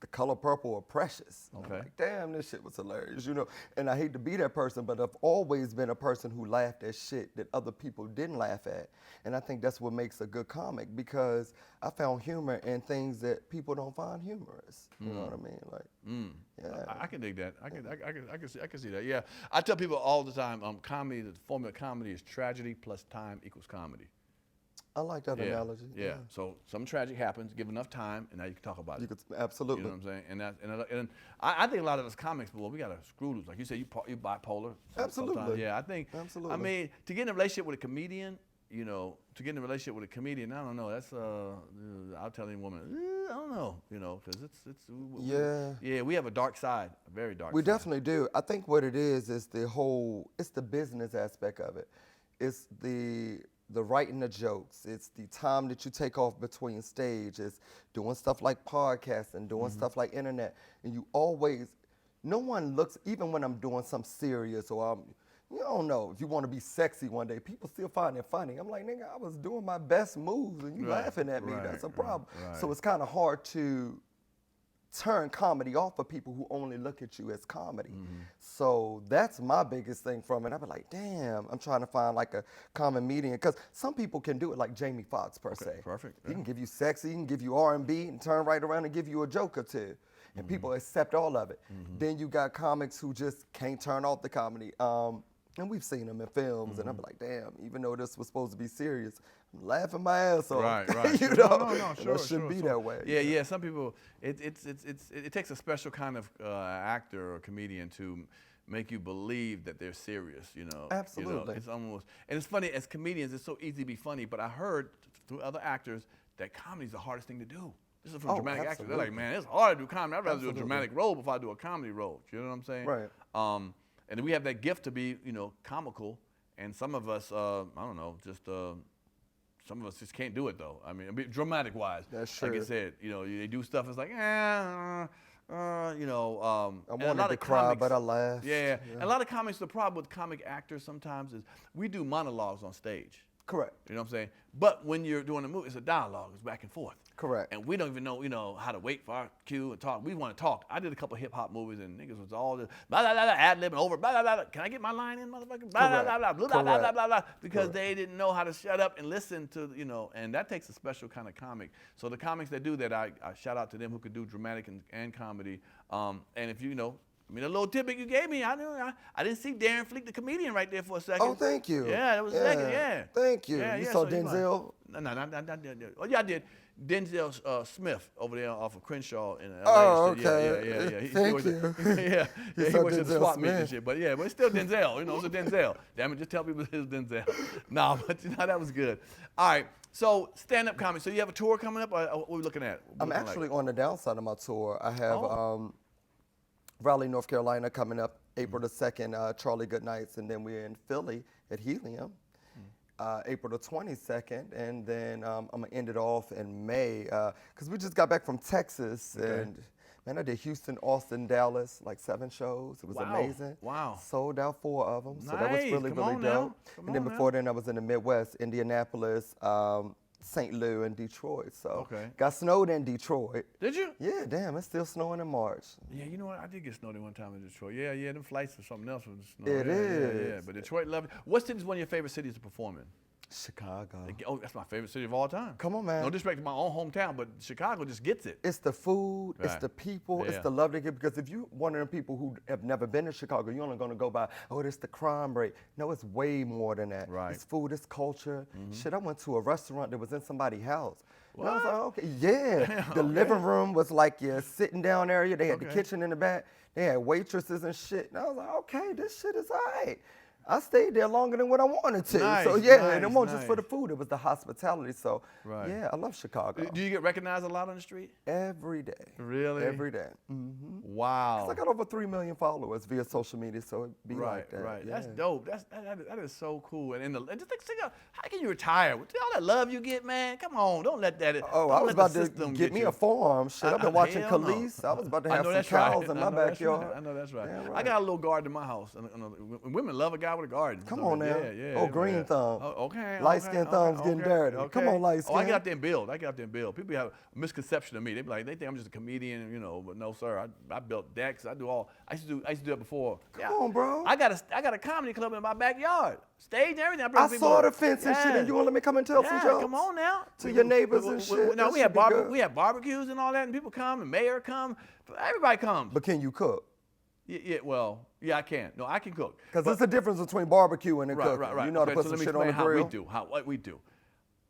The Color Purple or Precious. And I'm Okay. like, damn, this shit was hilarious, you know. And I hate to be that person, but I've always been a person who laughed at shit that other people didn't laugh at. And I think that's what makes a good comic, because I found humor in things that people don't find humorous. You know what I mean? Like, yeah. I can dig that. I can see that. Yeah, I tell people all the time, comedy. The formula of comedy is tragedy plus time equals comedy. I like that analogy. Yeah. So something tragic happens, give enough time, and now you can talk about You it. could absolutely. You know what I'm saying? And I think a lot of us comics, well, we got to screw loose. Like you said, you bipolar. Absolutely. Sometimes. Yeah, I think. Absolutely. I mean, to get in a relationship with a comedian, I don't know. That's I'll tell any woman, I don't know, because Yeah. we have a dark side, a very dark We side. definitely do. I think what it is the business aspect of it. It's the the writing the jokes. It's the time that you take off between stages, doing stuff like podcasting, doing stuff like internet. And you always, no one looks, even when I'm doing something serious or you don't know, if you want to be sexy one day, people still find it funny. I'm like, nigga, I was doing my best moves and you laughing at me. That's a problem. So it's kind of hard to turn comedy off of people who only look at you as comedy. So that's my biggest thing from it. I'd be like, damn, I'm trying to find like a common median, because some people can do it like Jamie Foxx per se. Perfect. He can give you sexy, he can give you R&B and turn right around and give you a joke or two. And people accept all of it. Then you got comics who just can't turn off the comedy. And we've seen them in films, and I'm like, damn, even though this was supposed to be serious, I'm laughing my ass off. Right. You know, no, sure, it shouldn't be that way. Yeah. Some people, it takes a special kind of actor or comedian to make you believe that they're serious. You know, Absolutely. You know, it's almost, and it's funny, as comedians, it's so easy to be funny. But I heard through other actors that comedy's the hardest thing to do. This is from dramatic actors. They're like, man, it's hard to do comedy. I'd rather do a dramatic role before I do a comedy role. You know what I'm saying? Right. And we have that gift to be, comical, and some of us, I don't know, just some of us just can't do it though. I mean, dramatic-wise. That's true. Like I said, they do stuff. It's like, I wanted to cry, but I laughed. Yeah. And a lot of comics, the problem with comic actors sometimes is we do monologues on stage. Correct. You know what I'm saying? But when you're doing a movie, it's a dialogue. It's back and forth. Correct. And we don't even know, how to wait for our cue and talk. We want to talk. I did a couple of hip-hop movies, and niggas was all just blah, blah, blah, blah, ad-libbing over, blah, blah, blah, blah. Can I get my line in, motherfucker? Blah, blah, blah, blah, blah, blah, blah, blah, blah, blah, because they didn't know how to shut up and listen to, and that takes a special kind of comic. So the comics that do that, I shout out to them who could do dramatic and comedy. And if a little tidbit you gave me, I didn't see Darren Fleet, the comedian, right there for a second. Oh, thank you. Yeah, that was a second, yeah. Thank you. Yeah, you yeah, saw so Denzel? No. Oh, yeah, I did. Denzel Smith over there off of Crenshaw in LA. Oh, okay. Yeah. Thank you. He works at the swap meet and shit. But it's still Denzel. It's a Denzel. Damn it, just tell people it's Denzel. Nah, but that was good. All right. So stand-up comedy. So you have a tour coming up? Or what are we looking at? I'm actually on the downside of my tour. I have Raleigh, North Carolina coming up April the 2nd, Charlie Goodnights, and then we're in Philly at Helium. April the 22nd, and then I'm gonna end it off in May, because we just got back from Texas, and man, I did Houston, Austin, Dallas, like 7 shows. It was amazing. Wow. Sold out 4 of them, so Nice. that was really, Come really on dope. now. And then before then, I was in the Midwest, Indianapolis, St. Louis, and Detroit. So got snowed in Detroit. Did you? Yeah, damn, it's still snowing in March. Yeah, you know what? I did get snowed in one time in Detroit. Yeah, them flights or something else was snow. It is. Yeah, but Detroit loved it. What city is one of your favorite cities to perform in? Chicago. Oh, that's my favorite city of all time. Come on, man. No disrespect to my own hometown, but Chicago just gets it. It's the food, it's the people, it's the love they give. Because if you one of them people who have never been to Chicago, you're only gonna go by, it's the crime rate. No, it's way more than that. Right. It's food, it's culture. Shit, I went to a restaurant that was in somebody's house. What? And I was like, okay, yeah. The living room was like your sitting down area. They had the kitchen in the back. They had waitresses and shit. And I was like, okay, this shit is all right. I stayed there longer than what I wanted to. Nice, so yeah, nice, and it wasn't just for the food, it was the hospitality. So yeah, I love Chicago. Do you get recognized a lot on the street? Every day. Really? Every day. Wow. 'Cause I got over 3 million followers via social media, so it'd be like that. Right. Yeah. That's dope. That is so cool. And just think, how can you retire with all that love you get, man? Come on, don't let that. Oh, I was about to get me a farm. Shit, I've been watching Khalees. I was about to have some cows in my backyard. I know that's right. Yeah, I got a little garden in my house. And women love a guy with a garden. Come on now. Yeah. Oh, green thumb. Oh, okay. Light skin thumbs getting dirty. Come on, light skin. Oh, I get out there and build. People have a misconception of me. They think I'm just a comedian, but no, sir. I built decks. I used to do that before. Come on, bro. I got a comedy club in my backyard. Stage and everything. I saw the fence and shit, and you want to let me come and tell some jokes? Come on now. To your neighbors and shit. No, we have barbecues and all that, and people come, and mayor come. Everybody comes. But can you cook? Yeah, I can. No, I can cook. Because there's a difference between barbecue and cooking. Right. You know how to put some shit on the grill. What we do.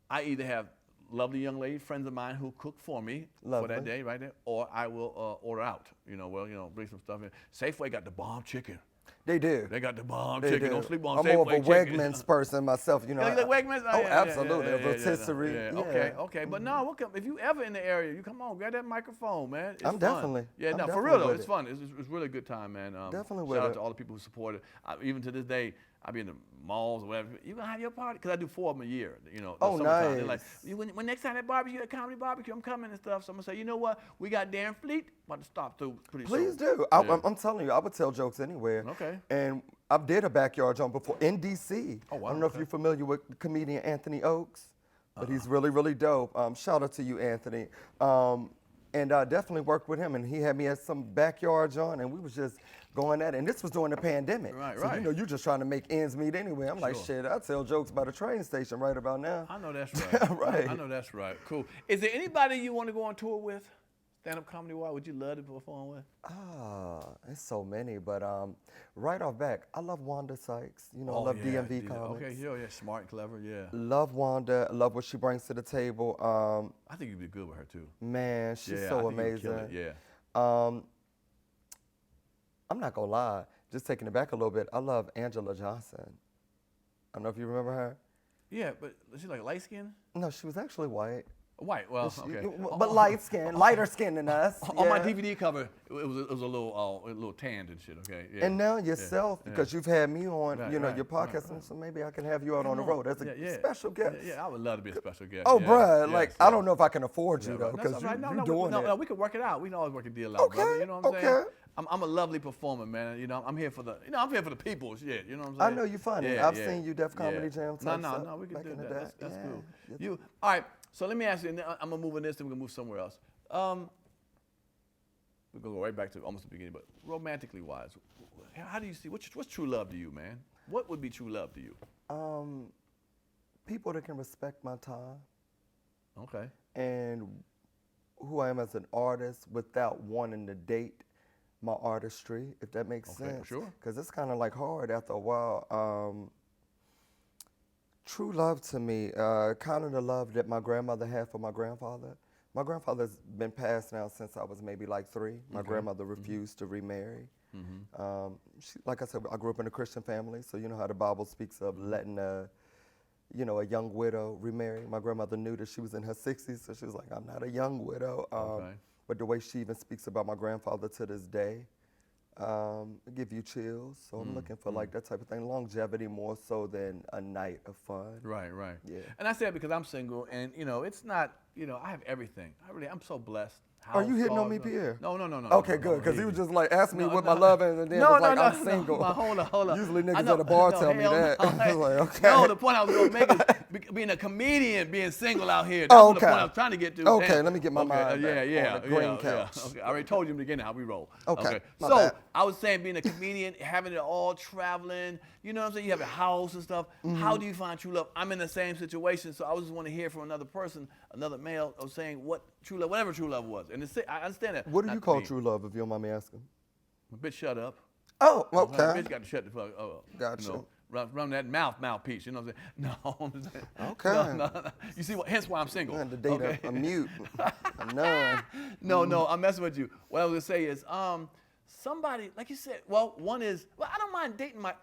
I either have lovely young lady friends of mine who cook for me for that day right there, or I will order out. Bring some stuff in. Safeway got the bomb chicken. They do. They got the bomb chicken. Don't sleep on Safeway chicken. I'm more of a chicken. Wegmans person myself. You like Wegmans? Oh, absolutely. Rotisserie. Yeah. Okay. But no, if you ever in the area, you come on, grab that microphone, man. It's I'm fun. Definitely. Yeah, no, for real though, it's fun. It's really a good time, man. Definitely with Shout out it. to all the people who support it. Even to this day, I be in the malls or whatever. You gonna have your party? Cause I do 4 of them a year. You know. Oh, summertime. They're nice. like, when next time that barbecue, that comedy barbecue, I'm coming and stuff. So I'm gonna say, you know what? We got Darren Fleet. About to stop through pretty soon. Please do. Yeah. I'm telling you, I would tell jokes anywhere. Okay. And I did a backyard joke before in D.C. Oh, wow, I don't know if you're familiar with comedian Anthony Oakes, but he's really, really dope. Shout out to you, Anthony. And I definitely worked with him, and he had me at some backyard joint, and we was just going at it. And this was during the pandemic. Right, so, right. you know, you just trying to make ends meet anyway. I'm like, shit, I tell jokes by the train station right about now. I know that's right. Right. I know that's right. Cool. Is there anybody you want to go on tour with? Stand-up comedy wise, would you love to perform with? It's so many, but right off back, I love Wanda Sykes. You know, I love yeah, DMV comics. Okay, yeah, smart, clever, yeah. Love Wanda. Love what she brings to the table. I think you'd be good with her too. Man, she's Yeah, so I think you'd amazing. kill it, yeah. I'm not gonna lie, just taking it back a little bit. I love Angela Johnson. I don't know if you remember her. Yeah, but is she like light skin? No, she was actually white. White, well, okay. But light skin, lighter skin than us. On my yeah. DVD cover, it was a little tanned and shit. Okay. Yeah. And now yourself, because you've had me on, Right, you know, right, your podcast, so maybe I can have you out on the road as a special guest. Yeah, I would love to be a special guest. Oh, yeah, bruh, yes, like yes. I don't know if I can afford you Yeah, though, right. because That's all right. you're doing it. No, we can work it out. We can always work a deal out, Okay, brother. You know what I'm saying? okay. I'm a lovely performer, man. You know, I'm here for the people. Shit, you know what I'm saying? I know you're funny. Yeah, I've yeah, seen you Def Comedy Jam. No, we can back do in the that. day. That's Yeah. cool. Yeah. All right. So let me ask you. And then I'm gonna move on this, then we're gonna move somewhere else. We're gonna go right back to almost the beginning, but romantically wise, how do you see what's true love to you, man? What would be true love to you? People that can respect my time Okay. and who I am as an artist without wanting to date my artistry, if that makes Okay, sense. sure. Because it's kind of like hard after a while. True love to me, kind of the love that my grandmother had for my grandfather. My grandfather's been passed now since I was maybe like 3. My grandmother refused to remarry. Like I said, I grew up in a Christian family, so you know how the Bible speaks of letting a young widow remarry. My grandmother knew that she was in her 60s, so she was like, I'm not a young widow. Okay. But the way she even speaks about my grandfather to this day, it give you chills. So I'm looking for like that type of thing, longevity more so than a night of fun. Right. Yeah. And I say it because I'm single, and it's not. I have everything. I'm so blessed. Are you House, hitting on cars, me, Pierre? No. Okay, good, because he was just like, ask me what my love is, and then No, was like, no, I'm single. No, hold up. Usually I niggas know- at a bar no, tell me hell that. no. I was like, okay. No, the point I was going to make is being a comedian, being single out here. That's Oh, the point okay. I was trying to get to. Okay, Damn. let me get my mind back Yeah, on the green couch. Okay, I already told you in the beginning how we roll. Okay, my So bad. I was saying being a comedian, having it all, traveling, you know what I'm saying? You have a house and stuff. How do you find true love? I'm in the same situation, so I just want to hear from another person, another male, of saying what true love, whatever true love was. And I understand that. What do Not you call me. true love, if you don't mind me asking? Bitch, shut up. Oh, Bitch okay. got to shut the fuck up. Gotcha. Run that mouthpiece. You know what I'm saying? No. I'm saying, Okay. No. You see what? Hence why I'm single. I had to date okay? a mute, a nun. No, I'm messing with you. What I was gonna say is, somebody like you said. Well, one is, I don't mind dating my.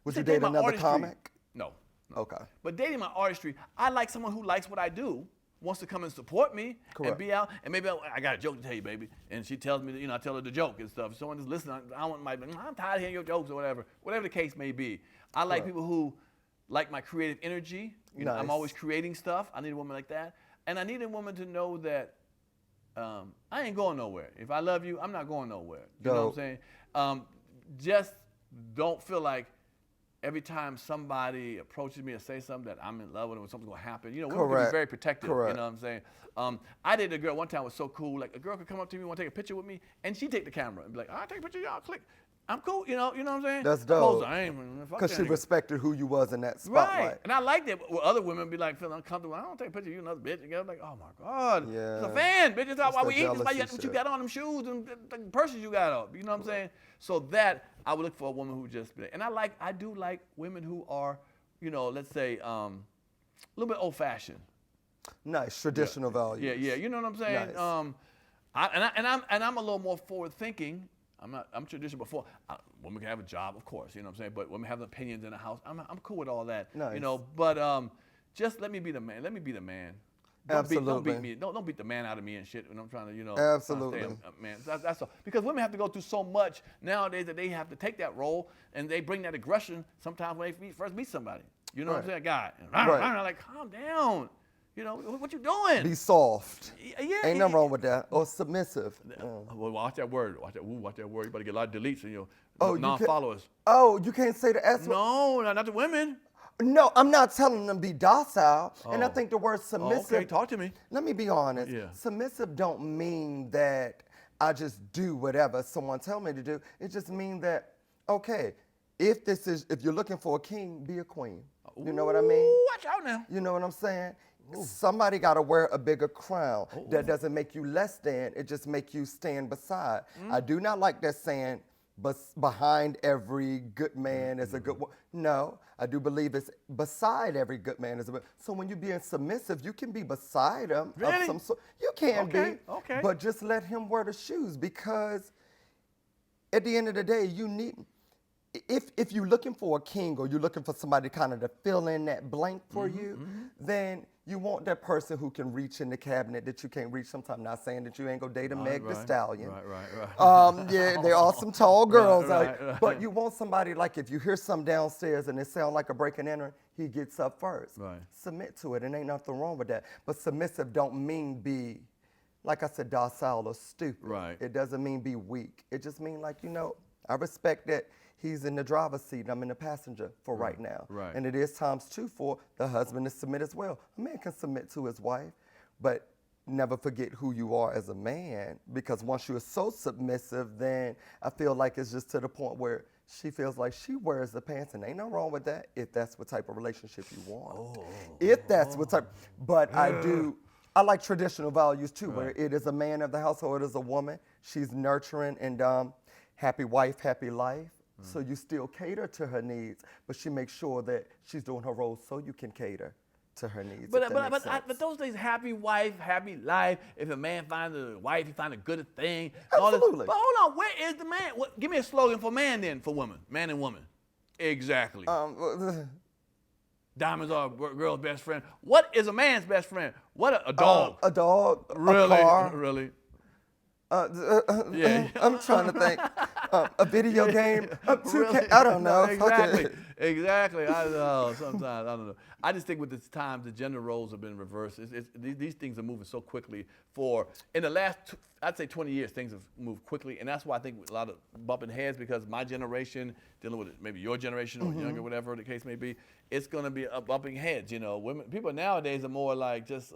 Would say you date date my another artistry. comic? No. Okay. But dating my artistry, I like someone who likes what I do, wants to come and support me, Correct. and be out. And maybe I got a joke to tell you, baby. And she tells me, I tell her the joke and stuff. Someone just listening, I'm tired of hearing your jokes or whatever the case may be. I like Correct. people who like my creative energy. I'm Nice. always creating stuff. I need a woman like that. And I need a woman to know that I ain't going nowhere. If I love you, I'm not going nowhere. You know what I'm saying? Just don't feel like every time somebody approaches me or say something that I'm in love with them or something's gonna happen. Women can be Correct. very protective. Correct. You know what I'm saying? I dated a girl one time, was so cool. Like a girl could come up to me, want to take a picture with me, and she'd take the camera and be like, "I'll take a picture of y'all. Click. I'm cool." You know what I'm saying? That's Opposed dope. to, I ain't, fuck Because that she nigga. respected who you was in that spotlight. Right, and I like that. Well, other women be like feeling uncomfortable. I don't take a picture of you, another bitch. And I'm like, oh my God, Yeah. it's a fan, bitch. It's why That's we that eat. It's why you jealousy got what you shit. got on, them shoes and the purses you got on. You know what I'm saying? So that I would look for a woman who just, and I do like women who are, let's say, a little bit old-fashioned. Nice, traditional values. Yeah, you know what I'm saying? Nice. I'm a little more forward-thinking. I'm traditional before. Women can have a job, of course, you know what I'm saying? But women have opinions in the house. I'm cool with all that. Nice. But just let me be the man. Let me be the man. Don't beat Absolutely. me. Don't beat the man out of me and shit when I'm trying to, you know. Absolutely. Trying to stay a man. That's all. Because women have to go through so much nowadays that they have to take that role and they bring that aggression sometimes when they first meet somebody. You know what I'm saying? Guy. Right. I'm like, calm down. You know, what you doing? Be soft. Yeah. Ain't nothing wrong with that. Or submissive. Well, watch that word. Watch that word. You better get a lot of deletes in your Oh, non-followers. You can't say the S word? No, not the women. No, I'm not telling them be docile. And I Oh. think the word submissive. Okay, talk to me. Let me be honest. Yeah. Submissive don't mean that I just do whatever someone tell me to do. It just means that, okay, if you're looking for a king, be a queen. You know what I mean? Ooh, watch out now. You know what I'm saying? Somebody got to wear a bigger crown. That doesn't make you less than. It just make you stand beside. I do not like that saying, but behind every good man is a good woman. No, I do believe it's beside every good man is a good. So when you're being submissive, you can be beside him Really? of some sort. You can be. Okay. But just let him wear the shoes, because at the end of the day, you need. If you're looking for a king, or you're looking for somebody kind of to fill in that blank for you, then you want that person who can reach in the cabinet that you can't reach sometimes. Not saying that you ain't gonna date a Meg Thee Stallion. Right. Yeah, there are some tall girls out right. but you want somebody like, if you hear some downstairs and it sound like a break and enter, he gets up first. Right. Submit to it, and ain't nothing wrong with that. But submissive don't mean be, like I said, docile or stupid. Right. It doesn't mean be weak. It just mean like, I respect that he's in the driver's seat and I'm in the passenger for right now. Right. And it is times two for the husband to submit as well. A man can submit to his wife, but never forget who you are as a man, because once you're so submissive, then I feel like it's just to the point where she feels like she wears the pants, and ain't no wrong with that if that's what type of relationship you want. If that's what type, but I like traditional values too, where it is a man of the household, it is a woman. She's nurturing and happy wife, happy life. So you still cater to her needs, but she makes sure that she's doing her role so you can cater to her needs. But those days, happy wife, happy life. If a man finds a wife, he finds a good thing. Absolutely. But hold on, where is the man? Give me a slogan for man then, for woman. Man and woman. Exactly. Diamonds are a girl's best friend. What is a man's best friend? What a dog. A dog, Really? a car. Really? Yeah. I'm trying to think. A video game. Really? I don't know. Exactly. Exactly. I know. Sometimes I don't know. I just think with this time, the gender roles have been reversed. These things are moving so quickly. In the last, I'd say 20 years, things have moved quickly, and that's why I think a lot of bumping heads, because my generation dealing with maybe your generation or younger, whatever the case may be, it's going to be a bumping heads. People nowadays are more like just.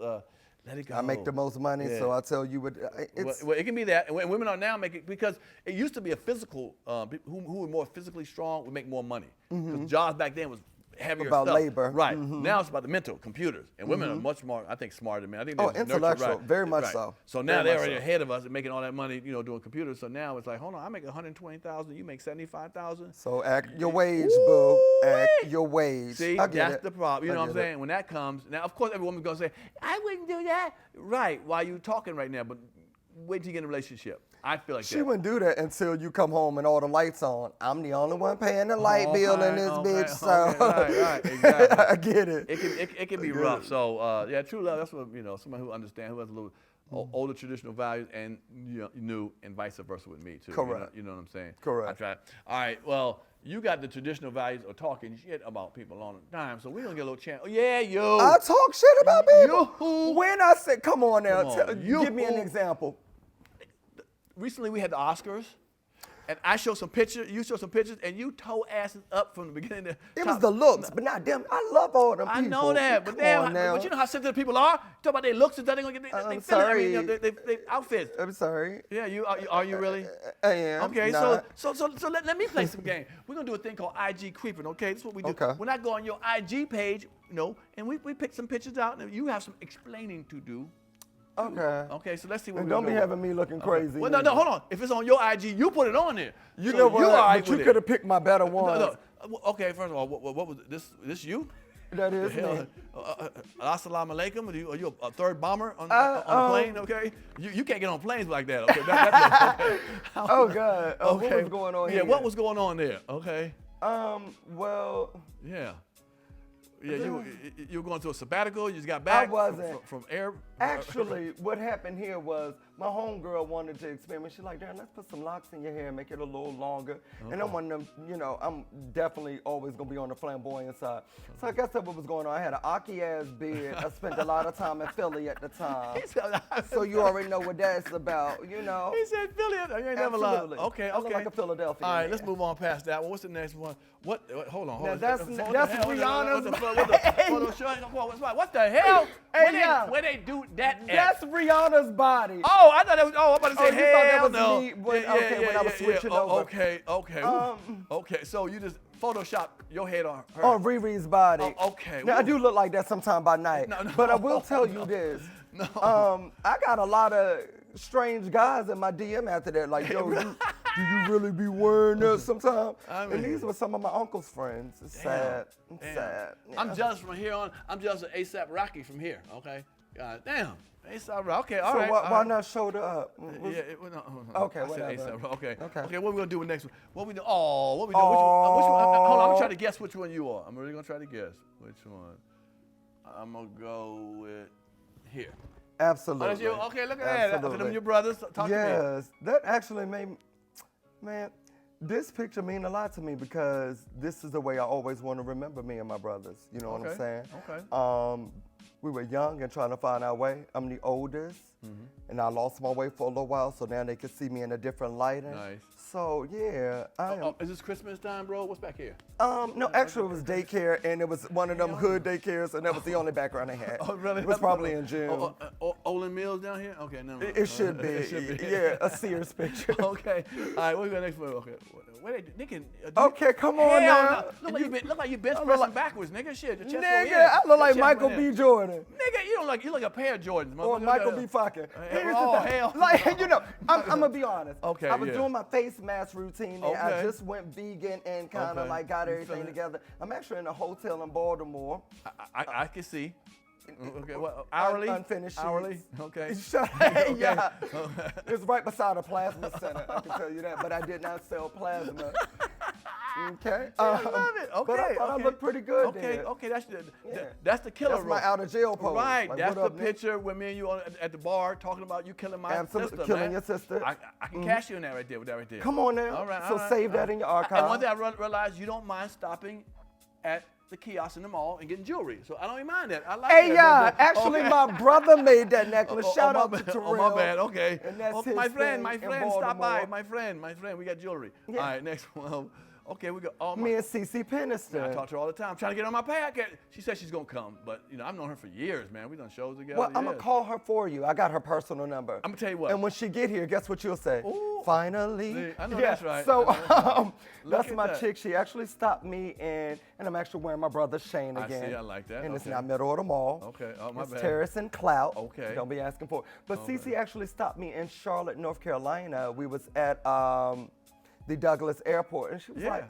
Let it go. I make the most money, so I tell you what. Well, it can be that, and women are now making, because it used to be a physical. People who were more physically strong would make more money. Because jobs back then was heavier about stuff. labor. Right. Now it's about the mental, computers, and women are much more, I think, smarter than men. I think they're intellectual, nurtured, very much so. So now Very they're much already so. ahead of us and making all that money, doing computers. So now it's like, hold on, I make 120,000, you make 75,000. So act your wage, boo. Act your wage. See, I get that's it. the problem. You know I what I'm get it. saying? When that comes, now of course every woman's gonna say, I wouldn't do that. Right, while you talking right now, but wait till you get in a relationship. I feel like She that. wouldn't do that until you come home and all the lights on. I'm the only one paying the light bill in this bitch, so Right, exactly. I get it. It can be rough. So yeah, true love. That's what someone who understands, who has a little older traditional values and new, and vice versa with me too. Correct. You know what I'm saying? Correct. I try. All right. Well, you got the traditional values of talking shit about people all the time, so we're gonna get a little chance. Oh yeah, yo. I talk shit about people. You. When I said, come on now, Come on. give me an example. Recently we had the Oscars, and I showed some pictures, you showed some pictures, and you tore asses up from the beginning to It was the looks, but not them. I love all them people. I know that, but Come on damn, now. but you know how sensitive people are? Talk about their looks and stuff, they gonna get they feel it. I mean, they outfits. I'm sorry. Yeah, are you really? I am. Okay, not. so let me play some game. We're gonna do a thing called IG creeping, okay? This is what we do. Okay. When I go on your IG page, and we pick some pictures out, and you have some explaining to do. Okay. Okay, so let's see what And we're don't gonna be go having me looking crazy. Well, no, hold on. If it's on your IG, you put it on there. You So know what? You all right But you with could it. have picked my better ones. No. Okay, first of all, what was this? This you? That is The hell? me. Assalamu alaikum. Are you a third bomber on the plane? Okay, you can't get on planes like that. Okay, okay. Oh God. Okay. What was going on Yeah, here? what was going on there? Okay. Well. Yeah. Yeah, you were going to a sabbatical. You just got back. I wasn't. From air. Actually, what happened here was my homegirl wanted to experiment. She's like, Darren, let's put some locks in your hair and make it a little longer. Okay. And I'm one of them, you know, I'm definitely always going to be on the flamboyant side. So I guess that's what was going on. I had an Aki-ass beard. I spent a lot of time in Philly at the time. So you already know what that's about, you know. He said Philly. You ain't never lied. Okay. I look like a Philadelphia. All right, let's move on past that one. What's the next one? Hold on. Now that's Rihanna's. What the hell? Hey, where they do that That's Rihanna's body. Oh, I thought that was. Oh, I'm about to say you thought that hell was no. me when I was switching over. Okay. Okay. So you just Photoshop your head on her. On Riri's body. Oh, okay. Now I do look like that sometime by night. No. But I will tell you this. No. I got a lot of strange guys in my DM after that. Like, yo, do you really be wearing that sometimes? And these were some of my uncle's friends. It's sad. It's sad. Yeah. I'm jealous from here on. I'm jealous of ASAP Rocky from here. Okay. God damn. ASAP Rocky. Okay. All right. Why not show the up? Okay. Whatever. Okay. What we gonna do next one? What we do? Oh, what we do? Which one? Hold on. I'm gonna try to guess which one you are. I'm really gonna try to guess which one. I'm gonna go with here. Absolutely. Oh, that's you? Okay, look at that. Them your brothers. Talk to me. Yes, that actually made, man, this picture mean a lot to me because this is the way I always want to remember me and my brothers. You know what I'm saying? Okay. We were young and trying to find our way. I'm the oldest, and I lost my way for a little while, so now they can see me in a different light. Nice. So yeah, I am. Is this Christmas time, bro? What's back here? No, actually it was daycare, and it was one of them hood daycares, and that was the only background they had. Oh, really? It was probably in June. Olin Mills down here? Okay, no. It should be. It should be. Yeah, a Sears picture. Okay. All right, what we got next one? Okay. Wait, Nicky. Okay, come on now. No. Look like you bench pressing backwards, nigga. Shit, your chest go in. Nigga, I look like Michael B. Jordan. Nigga, you look like a pair of Jordans. Or Michael B. Fucker. Hell. Like, you know, I'm gonna be honest. Okay, I was doing my face mask routine there. Okay. I just went vegan and kind of like got everything together. I'm actually in a hotel in Baltimore. I can see. Okay, well, hourly? Unfinished. Hourly? Okay. Yeah. It's right beside a plasma center, I can tell you that, but I did not sell plasma. Okay. I love it. Okay. But I thought I looked pretty good there. Okay, that's the killer. That's my out of jail pose. Right, like, that's the picture with me and you at the bar talking about you killing my sister, killing your sister. I can cash you in that right there with that right there. Come on now. All right. So save that in your archive. And one thing I realized, you don't mind stopping at the kiosk in the mall and getting jewelry. So I don't even mind that. I like that. Hey, yeah, actually my brother made that necklace. Shout out to Terrell. Oh, my bad, okay. And that's his my friend, stop by. Baltimore. My friend, we got jewelry. Yeah. All right, next one. Okay, we go. Me and CeCe Peniston. I talk to her all the time. I'm trying to get on my podcast. She said she's gonna come, but you know I've known her for years, man. We done shows together. Well, I'm gonna call her for you. I got her personal number. I'm gonna tell you what. And when she get here, guess what you'll say? Ooh. Finally. I know that's right. So that's my that. chick. She actually stopped me, and I'm actually wearing my brother's chain again. I see. I like that. And it's not middle of the mall. Okay. Oh, my it's bad. Terrace and Clout. Okay. Don't be asking for it. But CeCe actually stopped me in Charlotte, North Carolina. We was at the Douglas Airport, and she was like,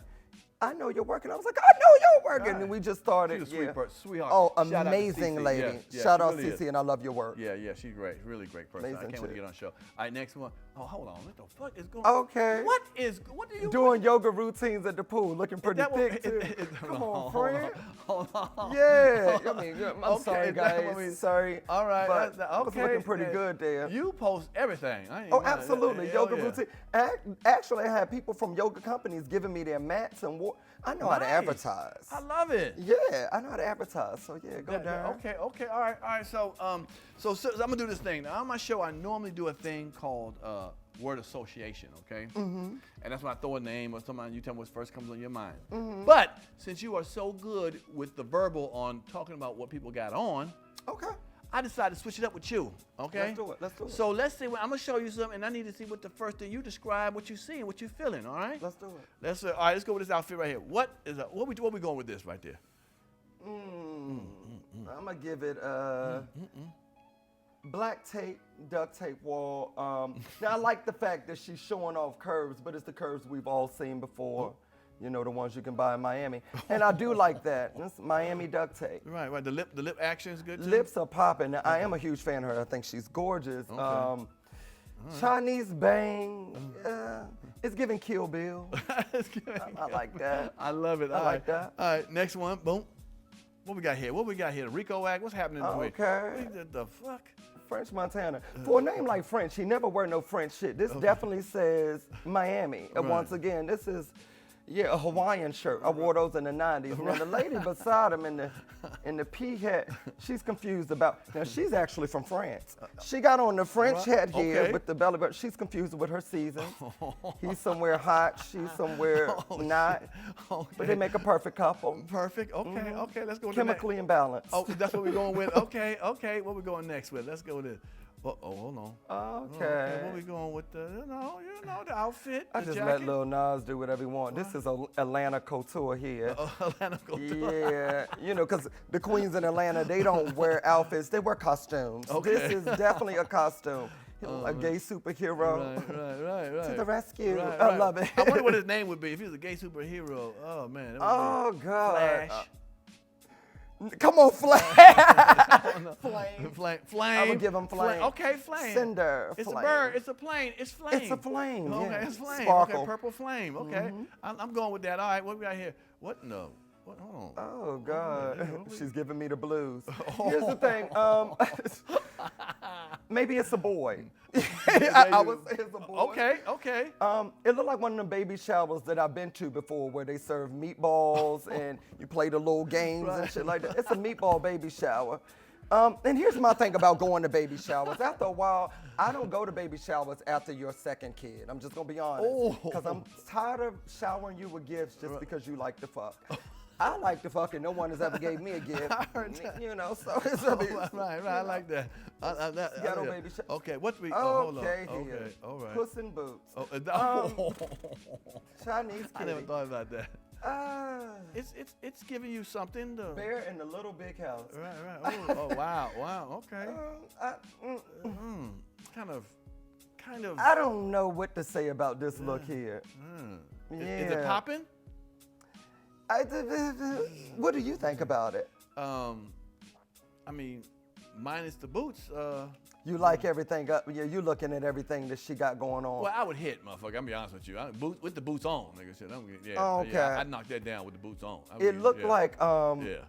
I know you're working. I was like, I know you're working. Right. And we just started. She's a sweetheart. Oh, Shout amazing lady. Yeah, Shout out really CeCe, and I love your work. Yeah, she's great. Really great person. Amazing I can't wait to get on the show. All right, next one. Oh, hold on. What the fuck is going on? Okay. What do you doing yoga routines at the pool, looking pretty thick too. Come on, friend. Hold on. Yeah. I mean, I'm sorry, guys. Sorry. All right. But I was looking pretty good there. You post everything. Absolutely. Yoga routine. Actually, I had people from yoga companies giving me their mats and I know how to advertise. I love it. Yeah, I know how to advertise. So yeah, go down. Okay. All right. So I'm gonna do this thing. Now on my show, I normally do a thing called word association. Okay. Mm-hmm. And that's when I throw a name or something. You tell me what first comes on your mind. Mm-hmm. But since you are so good with the verbal on talking about what people got on. Okay. I decided to switch it up with you, okay? Let's do it. So let's see, I'm gonna show you something, and I need to see what the first thing you describe, what you see, and what you're feeling, all right? Let's do it. All right, let's go with this outfit right here. What we going with this right there? I'm gonna give it black tape, duct tape wall. Now I like the fact that she's showing off curves, but it's the curves we've all seen before. You know, the ones you can buy in Miami. And I do like that. It's Miami duct tape. Right. The lip action is good too? Lips are popping. I am a huge fan of her. I think she's gorgeous. Okay. Chinese bang. It's giving Kill Bill. I like that. I love it. I like that. All right, next one. Boom. What we got here? What we got here? The Rico Act? What's happening over here? Okay. The fuck? French Montana. For a name like French, he never wear no French shit. This definitely says Miami. And once again, this is a Hawaiian shirt. I wore those in the 90s. Now the lady beside him in the pea hat, she's confused about. Now she's actually from France. She got on the French hat here with the belly button. She's confused with her seasons. He's somewhere hot. She's somewhere not. But they make a perfect couple. Perfect. Okay. Okay. Let's go. Chemically imbalanced. Oh, that's what we're going with. Okay. Okay. What we going next with? Let's go with this. Hold on. Okay. What we going with the, the outfit, I the just jacket? let Lil Nas do whatever he want. This is Atlanta couture here. Atlanta couture. Yeah, because the queens in Atlanta, they don't wear outfits, they wear costumes. Okay. This is definitely a costume. A gay superhero. Right. To the rescue. Right. I love it. I wonder what his name would be if he was a gay superhero. Oh, man. Oh, God. Flash. Come on, Flame. Flame. I would give him Flame. Okay, Flame. Cinder. It's flame. a bird. It's a plane. It's Flame. It's a flame. Okay, Yeah. it's Flame. Sparkle. Okay, purple Flame. Okay. I'm going with that. All right, what we got here? What? No. What? Hold on. Oh, God. She's giving me the blues. Here's the thing. Maybe it's a boy. I would say it's a boy. Okay. It looked like one of them baby showers that I've been to before where they serve meatballs and you play the little games and shit like that. It's a meatball baby shower. And here's my thing about going to baby showers. After a while, I don't go to baby showers after your second kid. I'm just going to be honest. Because I'm tired of showering you with gifts just because you like to fuck. I like to fuck and no one has ever gave me a gift. I heard that. So it's a bit. Right. I like that. You got no baby shower. Okay, what we? Hold on. Okay, all right. Puss in Boots. Chinese kitty. I never thought about that. It's giving you something to. Bear in the Little Big House. Right. Oh, wow. Okay. Kind of. I don't know what to say about this look here. Is it popping? What do you think about it? I mean, minus the boots. You like everything up? Yeah, you looking at everything that she got going on. Well, I would hit, motherfucker. I'm gonna be honest with you. With the boots on, nigga. Shit. Okay. Yeah, I'd knock that down with the boots on. It looked like Yeah.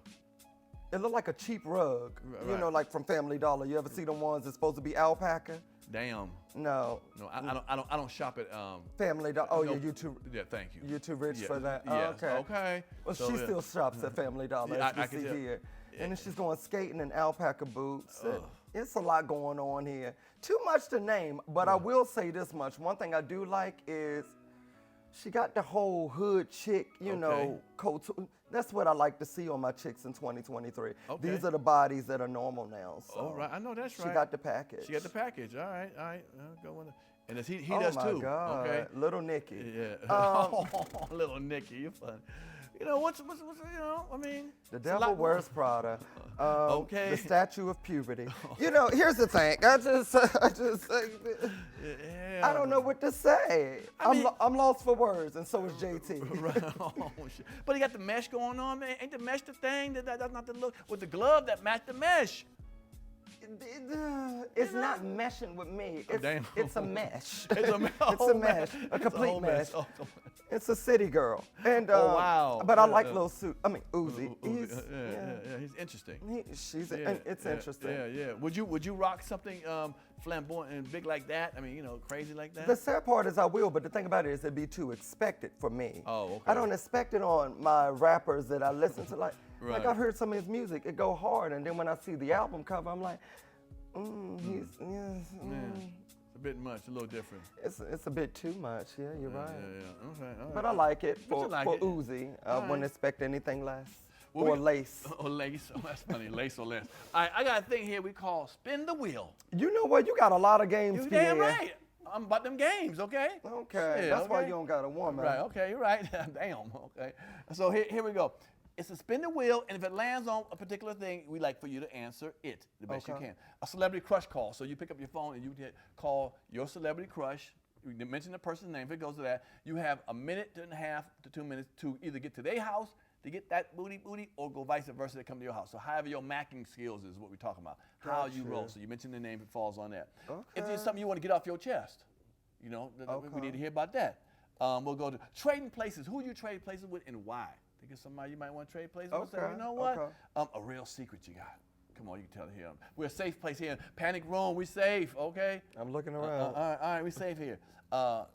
It looked like a cheap rug. Right. Like from Family Dollar. You ever see the ones that's supposed to be alpaca? Damn. No. No, I don't shop at Family Dollar. Oh, no, yeah, you too. Yeah, thank you. You're too rich for that. Yes. Okay. Okay. Well, So, she still shops at Family Dollar, Yeah, as I you can see tell. here. And then she's going skating in alpaca boots. And it's a lot going on here. Too much to name, but I will say this much. One thing I do like is she got the whole hood chick, coat. That's what I like to see on my chicks in 2023. Okay. These are the bodies that are normal now. So All right, I know that's right. She got the package. She got the package. All right. Go with it. And he Oh does my too. God. Okay. Little Nicky. Yeah. Little Nicky, you're funny. What's I mean. The devil wears Prada. Okay. The statue of puberty. Here's the thing. I don't know what to say. I'm lost for words, and so is JT. Right. Oh, shit. But he got the mesh going on, man. Ain't the mesh the thing? That's not the look. With the glove that matched the mesh. It's not meshing with me. It's a mesh. It's a mesh. It's a mesh. A complete mesh. It's a city girl. And wow. But I like Lil Uzi. Yeah, he's interesting. It's interesting. Yeah. Would you rock something flamboyant and big like that? I mean, crazy like that? The sad part is I will, but the thing about it is it'd be too expected for me. Oh, okay. I don't expect it on my rappers that I listen to. Like Right. I've heard some of his music, it go hard, and then when I see the album cover, I'm like, It's a bit much, a little different. It's a bit too much. Yeah, you're right. Yeah. Okay. All right. But I like it for it. Uzi. I wouldn't expect anything less. Well, or lace. Or lace. Oh, that's funny. Lace or less. All right, I got a thing here we call spin the wheel. You know what? You got a lot of games, You Pierre. damn right. I'm about them games, okay? Okay. Yeah, That's why you don't got a woman. Right, okay, you're right. Damn, okay. So here we go. It's a spin the wheel, and if it lands on a particular thing, we like for you to answer it the best you can. A celebrity crush call. So you pick up your phone and you call your celebrity crush. You mention the person's name. If it goes to that, you have a minute and a half to 2 minutes to either get to their house to get that booty, or go vice versa to come to your house. So however your macking skills is what we're talking about. How you roll. So you mention the name, it falls on that. Okay. If there's something you want to get off your chest, we need to hear about that. We'll go to trading places. Who you trade places with and why? Think of somebody you might want to trade places with. Say, you know what? A real secret you got. Come on, you can tell it here. We're a safe place here. Panic room, we safe, okay? I'm looking around. All right, we safe here. How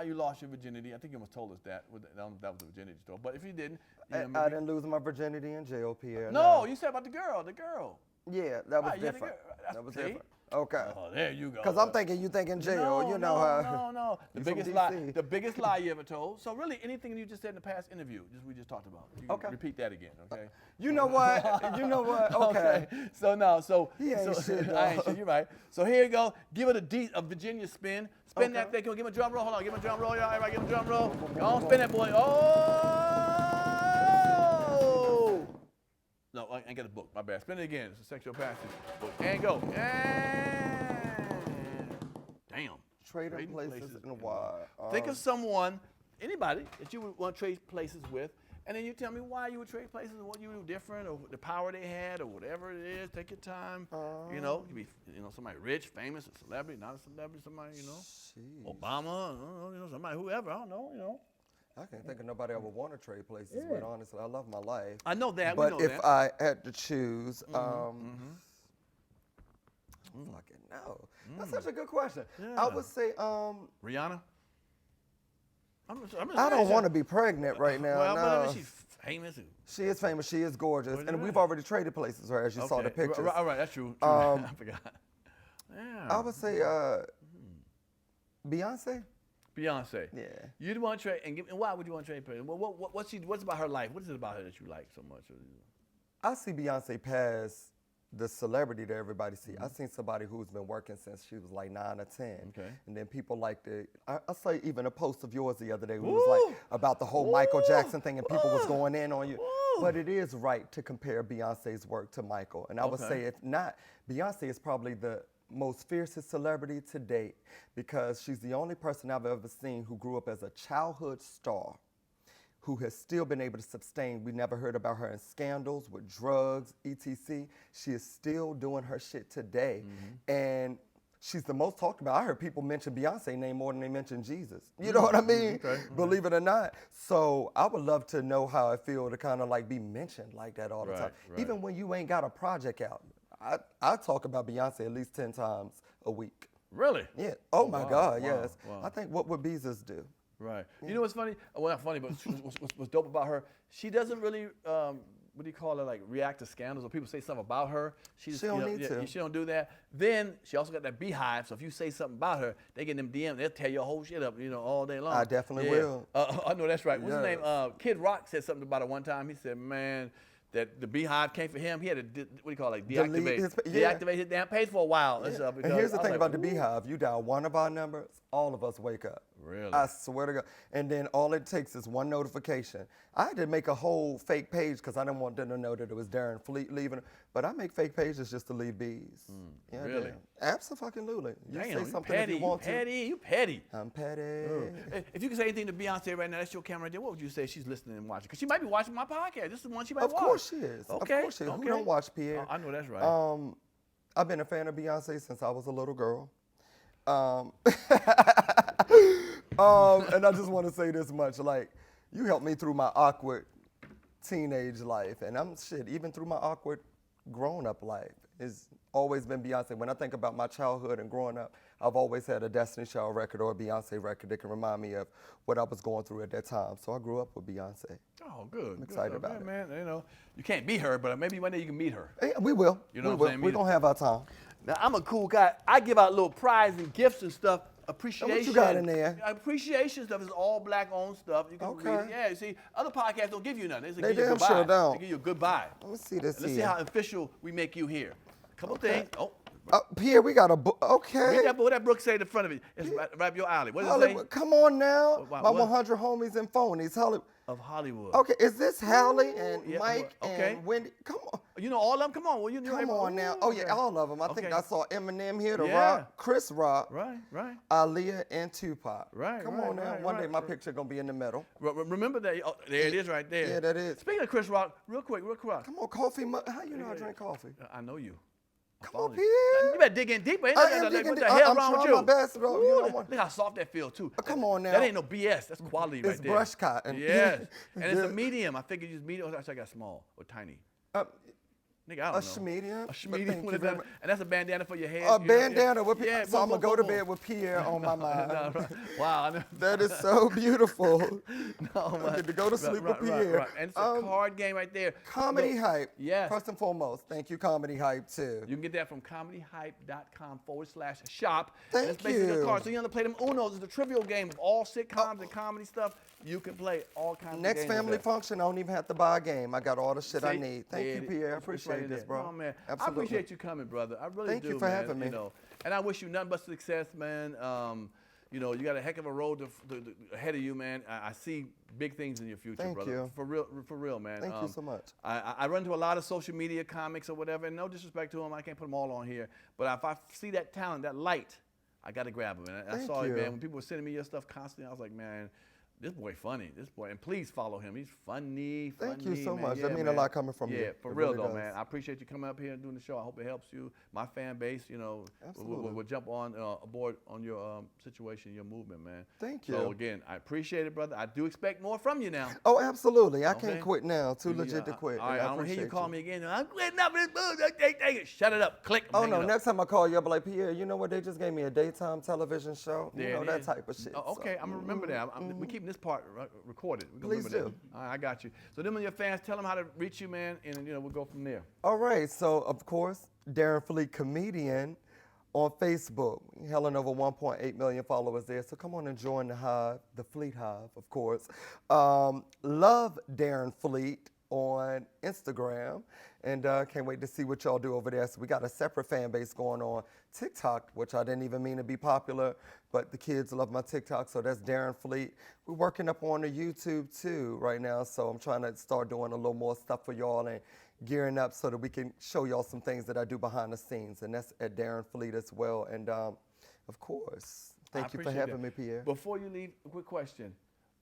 you lost your virginity? I think you almost told us that. That was the virginity story. But if you didn't, I didn't lose my virginity in jail, Pierre. No, you said about the girl. Yeah, that was different. That was different. Okay. Oh, there you go. Because I'm thinking you thinking jail. No. The biggest lie you ever told. So really, anything you just said in the past interview, we just talked about. You can repeat that again, okay? You know what? Okay. So he ain't shit, though. I ain't shit. You're right. So here you go. Give it a Virginia spin. Spin that thing. Give him a drum roll. Hold on. Give him a drum roll, y'all. Everybody, give him a drum roll. Go on, spin that boy. Oh! No, I ain't got a book. My bad. Spin it again. It's a sexual passage book. And go. Damn. Trading places in a while. Think of someone, anybody, that you would want to trade places with, and then you tell me why you would trade places and what you would do different, or the power they had, or whatever it is. Take your time. You know, you be, somebody rich, famous, a celebrity, not a celebrity, somebody, Jeez. Obama, somebody, whoever. I don't know. I can't think of nobody I would want to trade places with, honestly. I love my life. I know that. But we know if that. I had to choose, fucking no. That's such a good question. Yeah. I would say, Rihanna? I don't want to be pregnant right now. Well, no. but she's famous. She is famous. She is gorgeous. And we've already traded places with her, as you saw the pictures. All right, that's true. I forgot. Yeah. I would say Beyonce. Beyonce. Yeah. You'd want to trade, and why would you want to trade places? What's about her life? What is it about her that you like so much? I see Beyonce past the celebrity that everybody see. I seen somebody who's been working since she was like 9 or 10. Okay. And then people like I saw even a post of yours the other day who was like about the whole Michael Jackson thing and people was going in on you. But it is right to compare Beyonce's work to Michael. And I would say if not, Beyonce is probably the most fiercest celebrity to date because she's the only person I've ever seen who grew up as a childhood star who has still been able to sustain. We never heard about her in scandals with drugs, etc. She is still doing her shit today. And she's the most talked about. I heard people mention Beyonce name more than they mention Jesus. You know what I mean? Believe it or not. So I would love to know how it feels to kind of like be mentioned like that all the time. Even when you ain't got a project out. I talk about Beyonce at least 10 times a week. Really? Yeah. Oh my God, yes. I think what would Beezus do? Right. You know what's funny? Well, not funny, but what's dope about her, she doesn't really, what do you call it, like react to scandals or people say something about her. She don't need to. She don't do that. Then she also got that beehive, so if you say something about her, they get them DMs, they'll tear your whole shit up, all day long. I definitely will. I know that's right. What's his name? Kid Rock said something about it one time. He said, man, that the beehive came for him. He had to, what do you call it, deactivate his damn page for a while. And stuff. And here's the thing about the beehive. You dial one of our numbers, all of us wake up. Really? I swear to God. And then all it takes is one notification. I had to make a whole fake page because I didn't want them to know that it was Darren Fleet leaving. But I make fake pages just to leave bees. Yeah, really? Absolutely. You Damn, say something petty, if you want to. You petty. I'm petty. If you could say anything to Beyonce right now, that's your camera right there, what would you say she's listening and watching? Because she might be watching my podcast. This is the one she might watch. Of course she is. Okay. Of course she is. Who don't watch Pierre? I know that's right. I've been a fan of Beyonce since I was a little girl. And I just want to say this much, like, you helped me through my awkward teenage life, and even through my awkward grown-up life. It's always been Beyonce. When I think about my childhood and growing up, I've always had a Destiny Child record or a Beyonce record that can remind me of what I was going through at that time. So I grew up with Beyonce. Oh, good. I'm excited about it. Man, you can't beat her, but maybe one day you can meet her. Yeah, we will. You know what I'm saying? We're going to have our time. Now, I'm a cool guy. I give out little prizes and gifts and stuff. Appreciation. What you got in there? Appreciation stuff is all black-owned stuff. You can read it. Yeah, you see, other podcasts don't give you nothing. They damn sure don't. They give you a goodbye. Let me see this here. Let's see how official we make you here. A couple things. Oh. Pierre, we got a book. Okay. What that book say in the front of it? It's right up your alley. What does it say? Come on now. What? My 100 homies and phonies. Of Hollywood. Okay, is this Hallie and Mike and Wendy? Come on. You know all of them? Come on. Well, you know Come on now. Oh, yeah, all of them. I think I saw Eminem here, Chris Rock, right, Aaliyah, and Tupac. Right, Come on now. One day my picture going to be in the middle. Remember that? Oh, there it is right there. Yeah, that is. Speaking of Chris Rock, real quick. Come on, coffee. How you know I drink coffee? I know you. Come on, You Pierre. better dig in deeper. Ain't I that- am like, digging what deep. the hell I'm wrong with trying you? my best, bro. Ooh, You know what? look how soft that feels too. Come on now. That ain't no BS. That's quality right It's there. brush cotton. Yes, and it's a medium. I figured you use medium. Actually, I got small or tiny. Nigga, I don't know. Medium. A medium. What is that? And that's a bandana for your head. A you know? bandana. With Yeah, so I'm boom, going to go to boom, bed with Pierre on my mind. No, right. Wow. I know. That is so beautiful. No, I get to go to sleep with Pierre. Right. And it's a card game right there. Comedy Hype. Yes. First and foremost, thank you, Comedy Hype, too. You can get that from comedyhype.com/shop. Thank It's basically you. a card. So you want to play them Unos. It's a trivial game of all sitcoms and comedy stuff. You can play all kinds of games. Next family with that. function, I don't even have to buy a game. I got all the shit I See? need. Thank you, Yeah, Pierre. I it's appreciate right this, there. bro. No, man. Absolutely. I appreciate you coming, brother. I really Thank do, you for man. having me. You know, and I wish you nothing but success, man. You know, you got a heck of a road ahead of you, man. I see big things in your future, Thank brother. you. For real, man. Thank you so much. I run into a lot of social media comics or whatever, and no disrespect to them, I can't put them all on here. But if I see that talent, that light, I got to grab them. And I Thank saw it, you. man. When people were sending me your stuff constantly, I was like, man, this boy funny. This boy, and please follow him. He's funny. Thank you so man. much. Yeah, That mean man. a lot coming from you. Yeah, for It real really though, does. man. I appreciate you coming up here and doing the show. I hope it helps you. My fan base, you know, Absolutely. will jump on aboard on your situation, your movement, man. Thank you. So again, I appreciate it, brother. I do expect more from you now. Oh, absolutely. I Okay. can't quit now. Too legit to quit. All right, and I don't hear you appreciate call me again. I'm quitting up this bullshit. Shut it up. Click. I'm Oh, hanging no. up. Next time I call you, I'll be like, Pierre, you know what? They just gave me a daytime television show. There You know, it that is. type of shit. Oh, okay, I'm gonna remember that. We're keeping this part recorded. We're gonna Please remember do. that. All right, I got you. So them and your fans, tell them how to reach you, man, and you know we'll go from there. All right. So, of course, Darren Fleet Comedian on Facebook. Helen over 1.8 million followers there. So come on and join the Hive, the Fleet Hive, of course. Love Darren Fleet on Instagram. And can't wait to see what y'all do over there. So we got a separate fan base going on TikTok, which I didn't even mean to be popular, but the kids love my TikTok, so that's Darren Fleet. We're working up on the YouTube too right now, so I'm trying to start doing a little more stuff for y'all and gearing up so that we can show y'all some things that I do behind the scenes, and that's at Darren Fleet as well. And of course, thank you for having me, Pierre. Before you leave, a quick question.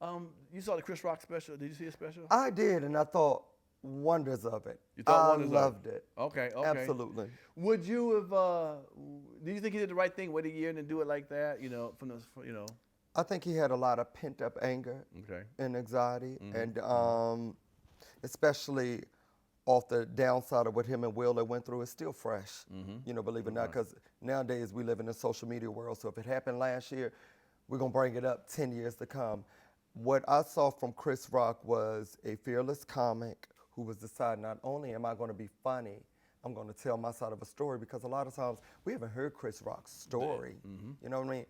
You saw the Chris Rock special. Did you see the special? I did, and I thought wonders of it. You thought I wonders of it? loved it. Okay. Absolutely. Would you have? Do you think he did the right thing? Wait a year and then do it like that? You know, I think he had a lot of pent-up anger Okay. and anxiety, and especially off the downside of what him and Will went through is still fresh, you know, believe it or not, because nowadays we live in a social media world, so if it happened last year, we're going to bring it up 10 years to come. What I saw from Chris Rock was a fearless comic who was deciding, not only am I going to be funny, I'm going to tell my side of a story, because a lot of times we haven't heard Chris Rock's story, you know what I mean?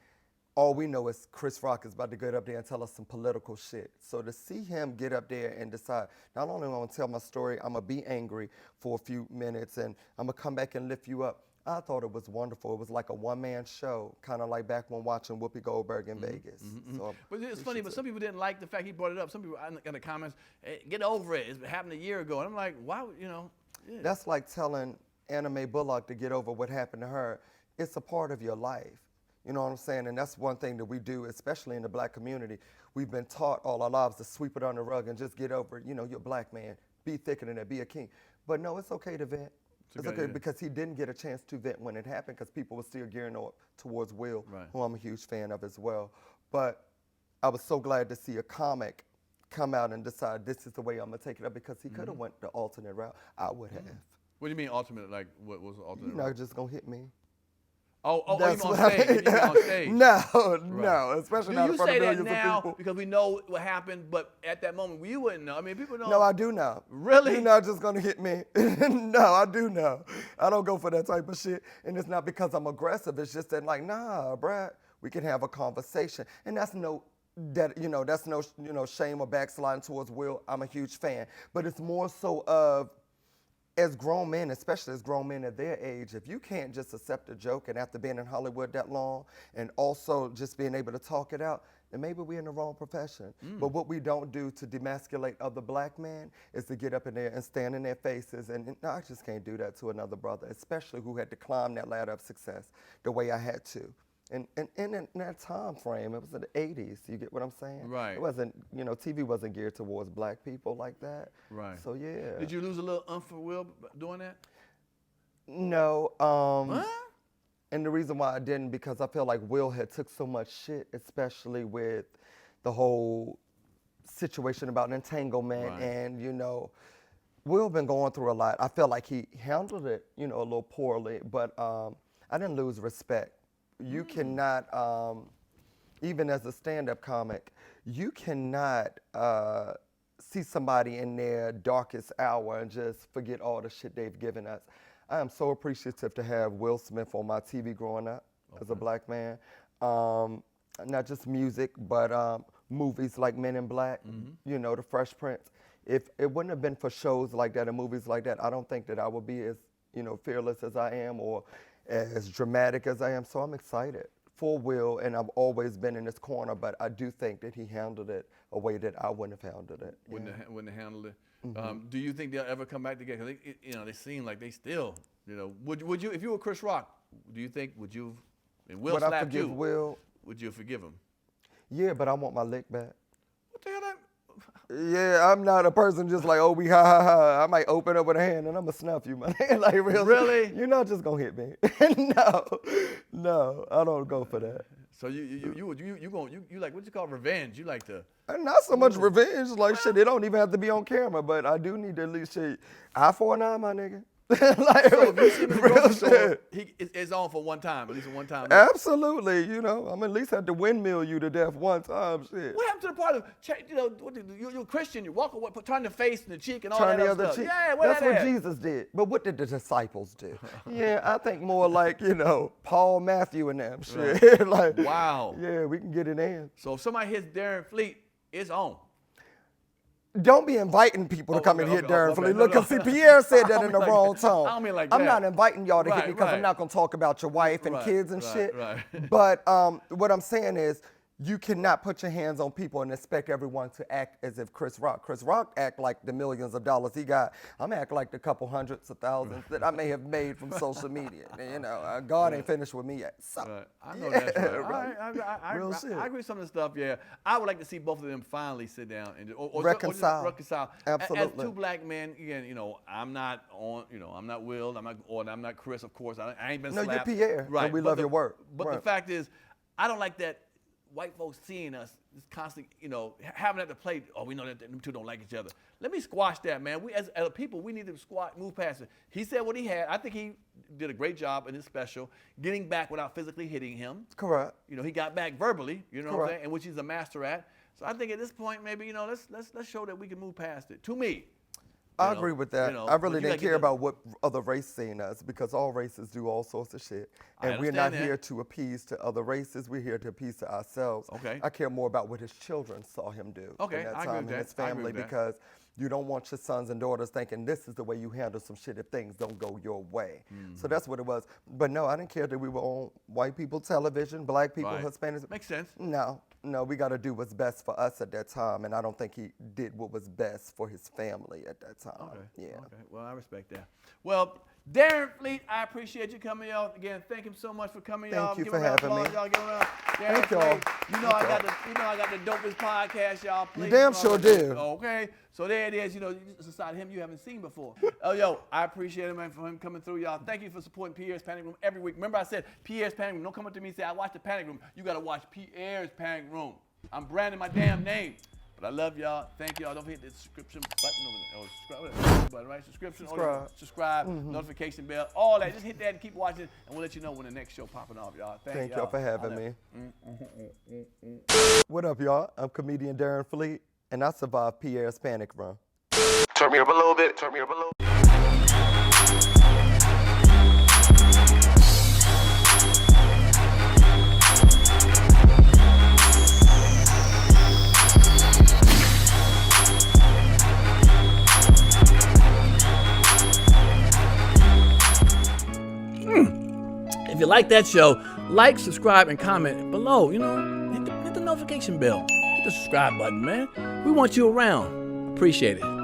All we know is Chris Rock is about to get up there and tell us some political shit. So to see him get up there and decide, not only am I gonna tell my story, I'm gonna be angry for a few minutes and I'm gonna come back and lift you up. I thought it was wonderful. It was like a one-man show, kind of like back when watching Whoopi Goldberg in Vegas. So But it's funny, but some people didn't like the fact he brought it up. Some people in the comments, hey, get over it. It happened a year ago. And I'm like, why, you know? Yeah. that's like telling Anna Mae Bullock to get over what happened to her. It's a part of your life. You know what I'm saying? And that's one thing that we do, especially in the black community. We've been taught all our lives to sweep it under the rug and just get over it. You know, you're a black man. Be thicker than that. Be a king. But no, it's okay to vent. It's okay because he didn't get a chance to vent when it happened because people were still gearing up towards Will, who I'm a huge fan of as well. But I was so glad to see a comic come out and decide this is the way I'm going to take it up, because he could have went the alternate route. I would have. What do you mean alternate? Like, what was the alternate? You're not just going to hit me. Oh, you That's on what I stage. mean. You on stage. No, especially Do not you in front say of that millions now of people. because we know what happened, but at that moment you wouldn't know? I mean, people don't. No, I do know. Really? You're not just gonna hit me. No, I do know. I don't go for that type of shit, and it's not because I'm aggressive. It's just that, like, nah, bruh, we can have a conversation, and that's no shame or backsliding towards Will. I'm a huge fan, but it's more so of, as grown men, especially as grown men at their age, if you can't just accept a joke, and after being in Hollywood that long, and also just being able to talk it out, then maybe we're in the wrong profession. But what we don't do to demasculate other black men is to get up in there and stand in their faces, and no, I just can't do that to another brother, especially who had to climb that ladder of success the way I had to. And in that time frame, it was in the 80s, you get what I'm saying? Right. It wasn't, TV wasn't geared towards black people like that. Right. So yeah. Did you lose a little for Will doing that? No. What? And the reason why I didn't, because I feel like Will had took so much shit, especially with the whole situation about entanglement. Right. And, Will been going through a lot. I feel like he handled it, a little poorly, but I didn't lose respect. You cannot, even as a stand-up comic, you cannot see somebody in their darkest hour and just forget all the shit they've given us. I am so appreciative to have Will Smith on my TV growing up as a black man. Not just music, but movies like Men in Black, The Fresh Prince. If it wouldn't have been for shows like that and movies like that, I don't think that I would be as, fearless as I am or as dramatic as I am. So I'm excited for Will, and I've always been in his corner, but I do think that he handled it a way that I wouldn't have handled it. Wouldn't have handled it. Do you think they'll ever come back together? 'Cause they seem like they still, would you, if you were Chris Rock, do you think, would you, and Will Would I slapped forgive you, Will? would you forgive him? Yeah, but I want my lick back. What the hell that? Yeah, I'm not a person just like, oh, we ha ha ha. I might open up with a hand and I'm gonna snuff you, man. Like real. Really? You're not just gonna hit me. No, I don't go for that. So you like what you call revenge? You like to? And not so much revenge, like shit. It don't even have to be on camera, but I do need to at least say, eye for an eye, my nigga. Like, So if you see him in the real grocery store, shit. it's on for one time, at least one time. Absolutely, I'm at least have to windmill you to death one time, shit. What happened to the part of, you're a Christian, you walk away, turn the face and the cheek and all Turn that the other other stuff. cheek. Yeah, where That's that what at? Jesus did. But what did the disciples do? Yeah, I think more like, Paul, Matthew and them. Shit. Right. Like, Wow. Yeah, we can get it in. So if somebody hits Darren Fleet, it's on. Don't be inviting people to come and hit Darren Fleet. Look, no. see, Pierre said I that don't in the mean like wrong that. tone. I don't mean like I'm that. not inviting y'all to hit Right, me because right. I'm not going to talk about your wife and Right, kids and right, shit. right. But what I'm saying is, you cannot put your hands on people and expect everyone to act as if Chris Rock act like the millions of dollars he got. I'm acting like the couple hundreds of thousands that I may have made from social media. God ain't finished with me yet. So, Right. I know that's right. right. I Real agree shit. with some of the stuff, yeah. I would like to see both of them finally sit down and or Reconcile. Just reconcile. Absolutely. As two black men, again, I'm not on, I'm not Will, I'm not Chris, of course. I ain't been No, slapped. you're Pierre, and Right. we love your work. But the Right. fact is, I don't like that white folks seeing us just constantly, having that to play. Oh, we know that them two don't like each other. Let me squash that, man. We as a people, we need to move past it. He said what he had. I think he did a great job in his special, getting back without physically hitting him. Correct. He got back verbally, what I'm Correct. saying, and which he's a master at. So I think at this point, maybe, let's show that we can move past it. To me. I agree with that. I but really you didn't gotta get care the- about what other race seen us because all races do all sorts of shit. And we're not understand that. here to appease to other races. We're here to appease to ourselves. Okay. I care more about what his children saw him do Okay, in that I agree time with and that. his I agree family with that. because you don't want your sons and daughters thinking this is the way you handle some shit if things don't go your way. So that's what it was. But no, I didn't care that we were on white people television, black people, Right. Hispanics. Makes sense. No, we got to do what's best for us at that time, and I don't think he did what was best for his family at that time. Okay. Yeah. Okay. Well, I respect that. Well, Darren Fleet, I appreciate you coming, y'all. Again, thank him so much for coming, y'all. Thank you Give for a round of having applause, me. y'all. Give a round. Darren Thank y'all. Fleet, I got the dopest podcast, y'all. Please, damn sure do. Okay. So there it is. It's a side of him you haven't seen before. Oh, yo, I appreciate him, man, for him coming through, y'all. Thank you for supporting Pierre's Panic Room every week. Remember I said Pierre's Panic Room. Don't come up to me and say, I watched the Panic Room. You got to watch Pierre's Panic Room. I'm branding my damn name. But I love y'all. Thank y'all. Don't forget the subscription button over there. Subscribe, right? Subscribe, notification bell, all that. Just hit that and keep watching, and we'll let you know when the next show popping off, y'all. Thank y'all y'all for having me. What up, y'all? I'm comedian Darren Fleet, and I survived Pierre's Panic Room. Turn me up a little bit. Turn me up a little. If you like that show, like, subscribe, and comment below. Hit the notification bell. Hit the subscribe button, man. We want you around. Appreciate it.